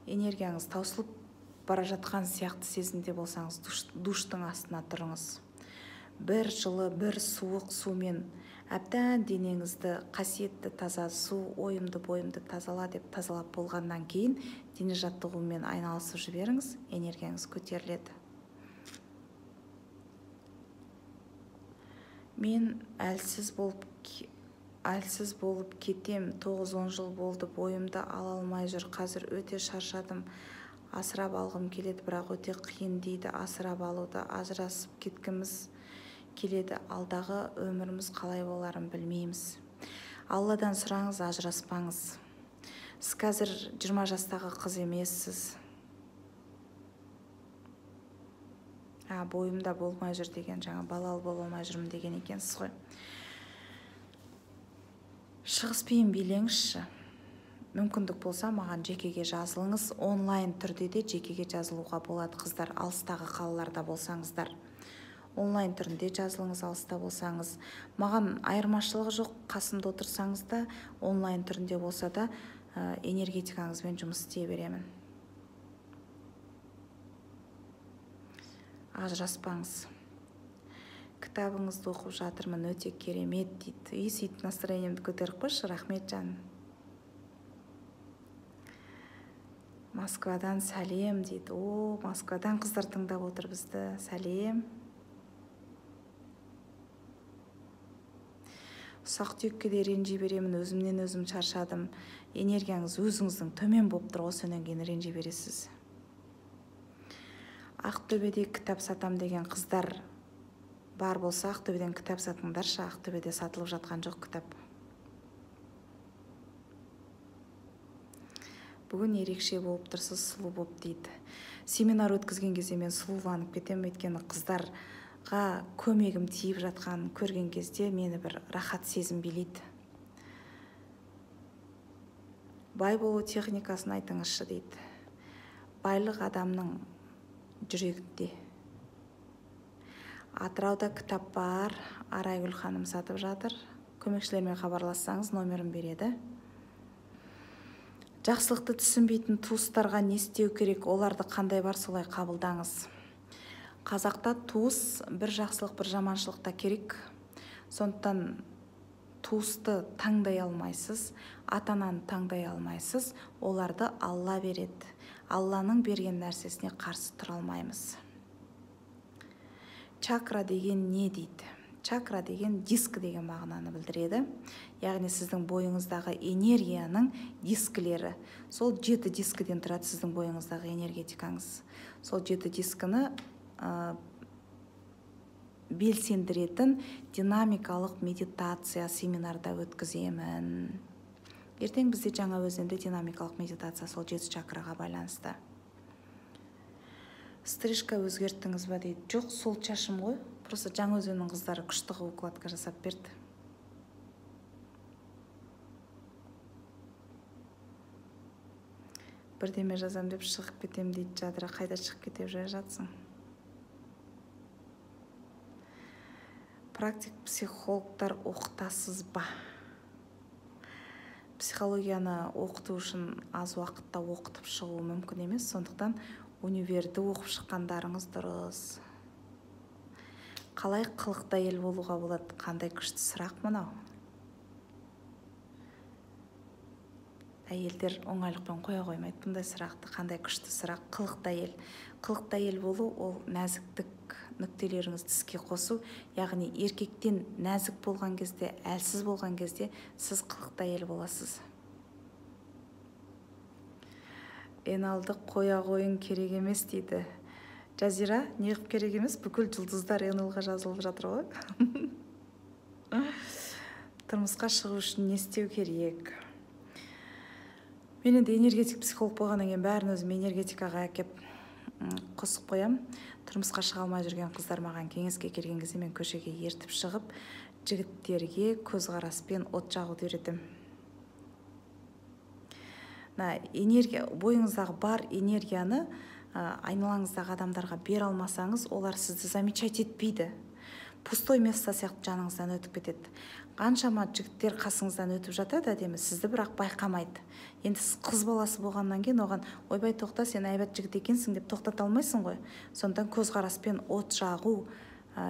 Энергияңыз таусылып бара жатқан сияқты сезімде болсаңыз, душтың астына тұрыңыз. Бір жылы, бір суық сумен әбден денеңізді қасиетті таза су, ойымды бойымды тазала деп тазалап болғаннан кейін дене жаттығумен айналысып жіберіңіз, энергияңыз көтеріледі. Мен әлсіз болып кетем, 9-10 жыл болды, бойымды ала алмай жүр, қазір өте шаршадым, асырап алғым келеді, бірақ өте қиын дейді. Асырап алуды, ажырасып кеткіміз келеді, алдағы өміріміз қалай боларын білмейміз. Алладан сұраңыз, ажыраспаңыз. Сіз қазір 20 жастағы қыз емессіз. Бойымда болмай жүр деген, жаңа балалы бола алмай жүрмін деген екенсіз ғой. Шығыспен билеңізші. Мүмкіндік болса, маған жекеге жазылыңыз. Онлайн түрде де жекеге жазылуға болады, қыздар, алыстағы қалаларда болсаңыздар. Онлайн түрінде жазылыңыз, алыста болсаңыз. Маған айырмашылығы жоқ, қасымда отырсаңыз да, онлайн түрінде болса да, энергетикаңызбен жұмыс істей беремін. Ажыраспаңыз. Кітабыңызды оқып жатырмын, өте керемет дейді. Сөйтіп настроениемді көтеріп қойшы, рахмет жаным. Москвадан сәлем дейді. Москвадан қыздар тыңдап отыр бізді. Сәлем. Ұсақ-түйекке де ренжи беремін, өзімнен өзім шаршадым. Энергияңыз өзіңіздің төмен болып тұр, осыдан кейін ренжи бересіз. Ақтөбеде кітап сатам деген қыздар бар болса, Ақтөбеден кітап сатыңдаршы. Ақтөбеде сатылып жатқан жоқ кітап. Бүгін ерекше болып тұрсыз, сұлу болып дейді. Семинар өткізген кезде мен сұлуланып кетемін, өйткені қыздарға көмегім тиіп жатқан көрген кезде мені бір рахат сезім билейді. Бай болу техникасын айтыңызшы дейді. Байлық адамның жүрегінде. Атырауда кітап бар, Арайгүл ханым сатып жатыр. Көмекшілермен хабарлассаңыз, номерін береді. Жақсылықты түсінбейтін туыстарға не істеу керек, оларды қандай бар солай қабылдаңыз. Қазақта туыс бір жақсылық, бір жаманшылықта керек. Сондықтан туысты таңдай алмайсыз, ата-ананы таңдай алмайсыз, оларды Алла береді. Алланың берген нәрсесіне қарсы тұра алмаймыз. Чакра деген не дейді? Чакра деген диск деген мағынаны білдіреді. Яғни сіздің бойыңыздағы энергияның дискілері. Сол 7 дискіден тұрады сіздің бойыңыздағы энергетикаңыз. Сол 7 дискіні белсендіретін динамикалық медитация семинарда өткіземін. Ертең бізде жаңа өзенде динамикалық медитация сол 7 чакраға байланысты. Стрижка өзгерттіңіз ба дейді. Жоқ, сол шашым ғой. Просто жаңа өзеннің қыздары күшті укладка жасап берді. Бірдеме жазам деп шығып кетем дейді. Жадыра, қайда шығып кетеп жатсың? Практик психологтар оқытасыз ба? Психологияны оқыту үшін аз уақытта оқытып шығу мүмкін емес, сондықтан универді оқып шыққандарыңыз дұрыс. Қалай қылықты әйел болуға болады? Қандай күшті сұрақ мынау? Әйелдер оңайлықпен қоя қоймайды бұндай сұрақты. Қандай күшті сұрақ? Қылықты әйел. Қылықты әйел болу ол нәзіктік нүктелеріңізді іске қосу, яғни еркектен нәзік болған кезде, әлсіз болған кезде сіз қылықты әйел боласыз. Еналды қоя қойын керек емес дейді. Жазира, неғып керек емес? Бүкіл жұлдыздар Еналға жазылып жатыр ғой. Тұрмысқа шығу үшін не істеу керек? Мен енді энергетик психолог болғаннан кейін бәрін өзім энергетикаға әкеп қосып қоям. Тұрмысқа шыға алмай жүрген қыздар маған кеңеске келген кезде мен көшеге ертіп шығып, жігіттерге көзқараспен от жағуды үйретем. Бойыңыздағы бар энергияны айналаңыздағы адамдарға бере алмасаңыз, олар сізді замечать етпейді. пустой место сияқты жаныңыздан өтіп кетеді. Қаншама жігіттер қасыңыздан өтіп жатады әдемі, сізді бірақ байқамайды. Енді сіз қыз баласы болғаннан кейін оған ойбай тоқта, сен әйбат жігіт екенсің деп тоқтата алмайсың ғой. Сондықтан көзқараспен от жағу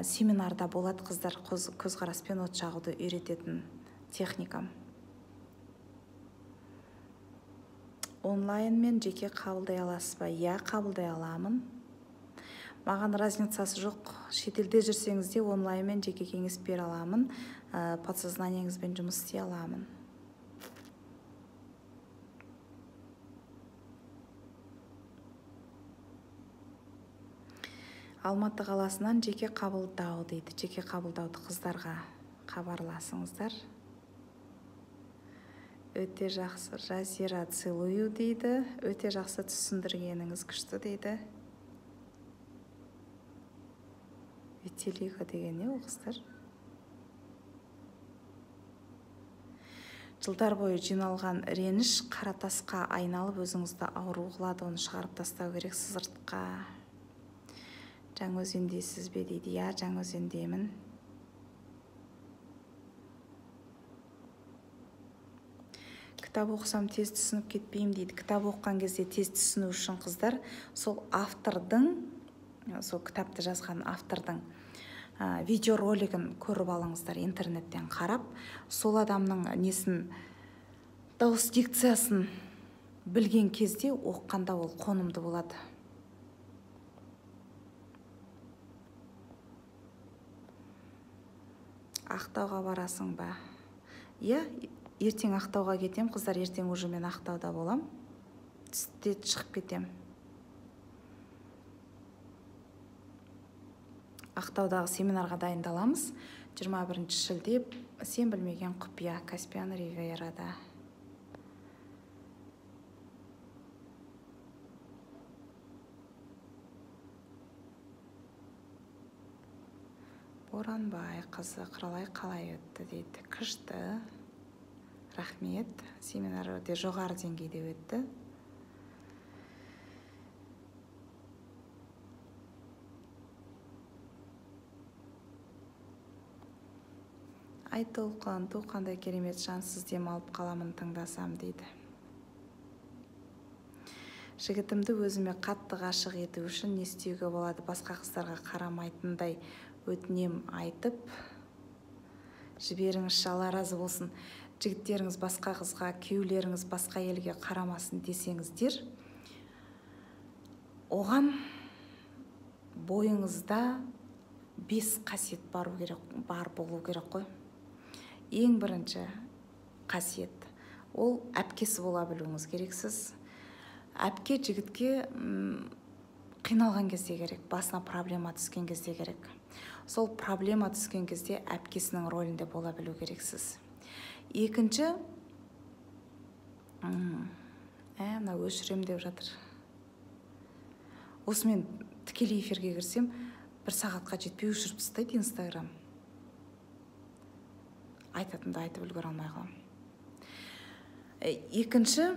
семинарда болады, қыздар, көзқараспен от жағуды үйрететін техникам. Онлайнмен жеке қабылдай аласыз ба? Иә, қабылдай аламын. Маған разницасы жоқ. Шетелде жүрсеңіз де онлайнмен жеке кеңес бере аламын. Подсознаниеңізбен жұмыс істей аламын. Алматы қаласынан жеке қабылдау дейді. Жеке қабылдауды қыздарға хабарласыңыздар. Өте жақсы. Жазира, целую дейді. Өте жақсы түсіндіргеніңіз күшті дейді. Витилиго деген не ол қыздар? Жылдар бойы жиналған реніш қара тасқа айналып өзіңізді ауру қылады, оны шығарып тастау керек сызыртқа. Жаңаөзендесіз бе дейді. Я, Жаңаөзендемін. Кітап оқысам тез түсініп кетпеймін дейді. Кітап оққан кезде тез түсіну үшін қыздар, сол автордың, сол кітапты жазған автордың видеоролигін көріп алыңыздар, интернеттен қарап, сол адамның несін, дауыс дикциясын білген кезде оққанда ол қонымды болады. Ақтауға барасың ба? Иә, ертең Ақтауға кетем, қыздар, ертең уже мен Ақтауда болам. Түсте шығып кетем. Ақтаудағы семинарға дайындаламыз. 21 шілде, сен білмеген құпия, Каспиан Ривьерада. Боранбай қызы, Қыралай қалай өтті дейді. Күшті. Рахмет. Семинар өте жоғары деңгейде өтті. Ай толқын, қандай керемет жансыз дем алып қаламын тыңдасам дейді. Жігітімді өзіме қатты ғашық ету үшін не істеуге болады? Басқа қыздарға қарамайтындай өтінем айтып жіберіңізші, Алла разы болсын. Жігіттеріңіз басқа қызға, күйеулеріңіз басқа елге қарамасын десеңіздер, оған бойыңызда 5 қасиет бар болу керек қой. Ең бірінші қасиет, ол әпкесі бола білуіңіз керексіз. Әпке жігітке қиналған кезде керек, басына проблема түскен кезде керек. Сол проблема түскен кезде әпкесінің рөлінде бола білу керексіз. Екінші, мына өшірем деп жатыр. Осымен тікелей эфирге кірсем, 1 сағатқа жетпей өшіріп тастайды Инстаграм. Айтатынды айтып үлгере алмай қалам. Екінші,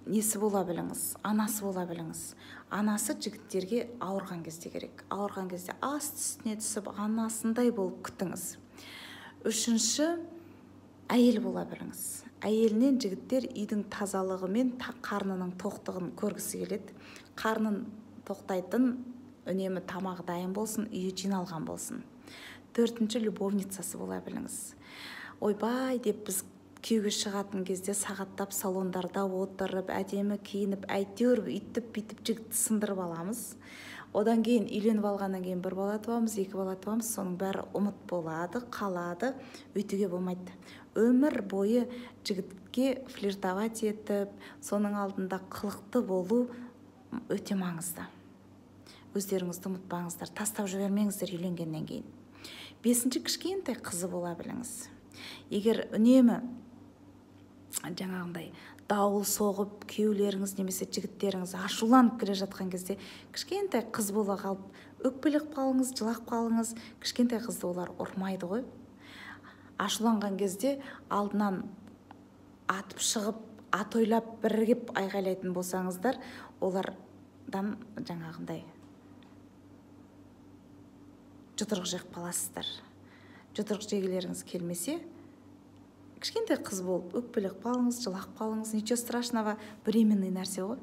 несі бола біліңіз, анасы бола біліңіз. Анасы жігіттерге ауырған кезде керек. Ауырған кезде үстіне түсіп, анасындай болып күтіңіз. Үшінші, әйел бола біліңіз. Әйелінен жігіттер үйдің тазалығы мен қарнының тоқтығын көргісі келеді. Қарнын тоқтайтын, үнемі тамағы дайын болсын, үйі жиналған болсын. Төртінші, любовницасы бола біліңіз. Ойбай деп біз күйеуге шығатын кезде сағаттап салондарда отырып, әдемі киініп, әйтеуір үйтіп жігітті сындырып аламыз. Одан кейін үйленіп алғаннан кейін 1 бала туамыз, 2 бала туамыз, соның бәрі ұмыт болады, қалады, өйтуге болмайды. Өмір бойы жігітке флиртовать етіп, соның алдында қылықты болу өте маңызды. Өздеріңізді ұмытпаңыздар, тастап жібермеңіздер үйленгеннен кейін. 5-ші, кішкентай қызы бола біліңіз. Егер үнемі жаңағындай дауыл соғып, күйеулеріңіз немесе жігіттеріңіз ашуланып келе жатқан кезде кішкентай қыз бола қалып, өкпелеп қалыңыз, жылап қалыңыз. Кішкентай қызды олар ұрмайды ғой. Ашуланған кезде алдынан атып шығып, ат ойлап бірігіп айғайлайтын болсаңыздар, олардан жаңағындай жұдырық жеп қаласыздар. Жұдырық жегілеріңіз келмесе, кішкентай қыз болып өкпелеп қалыңыз, жылап қалыңыз, ничего страшного, временный нәрсе ғой.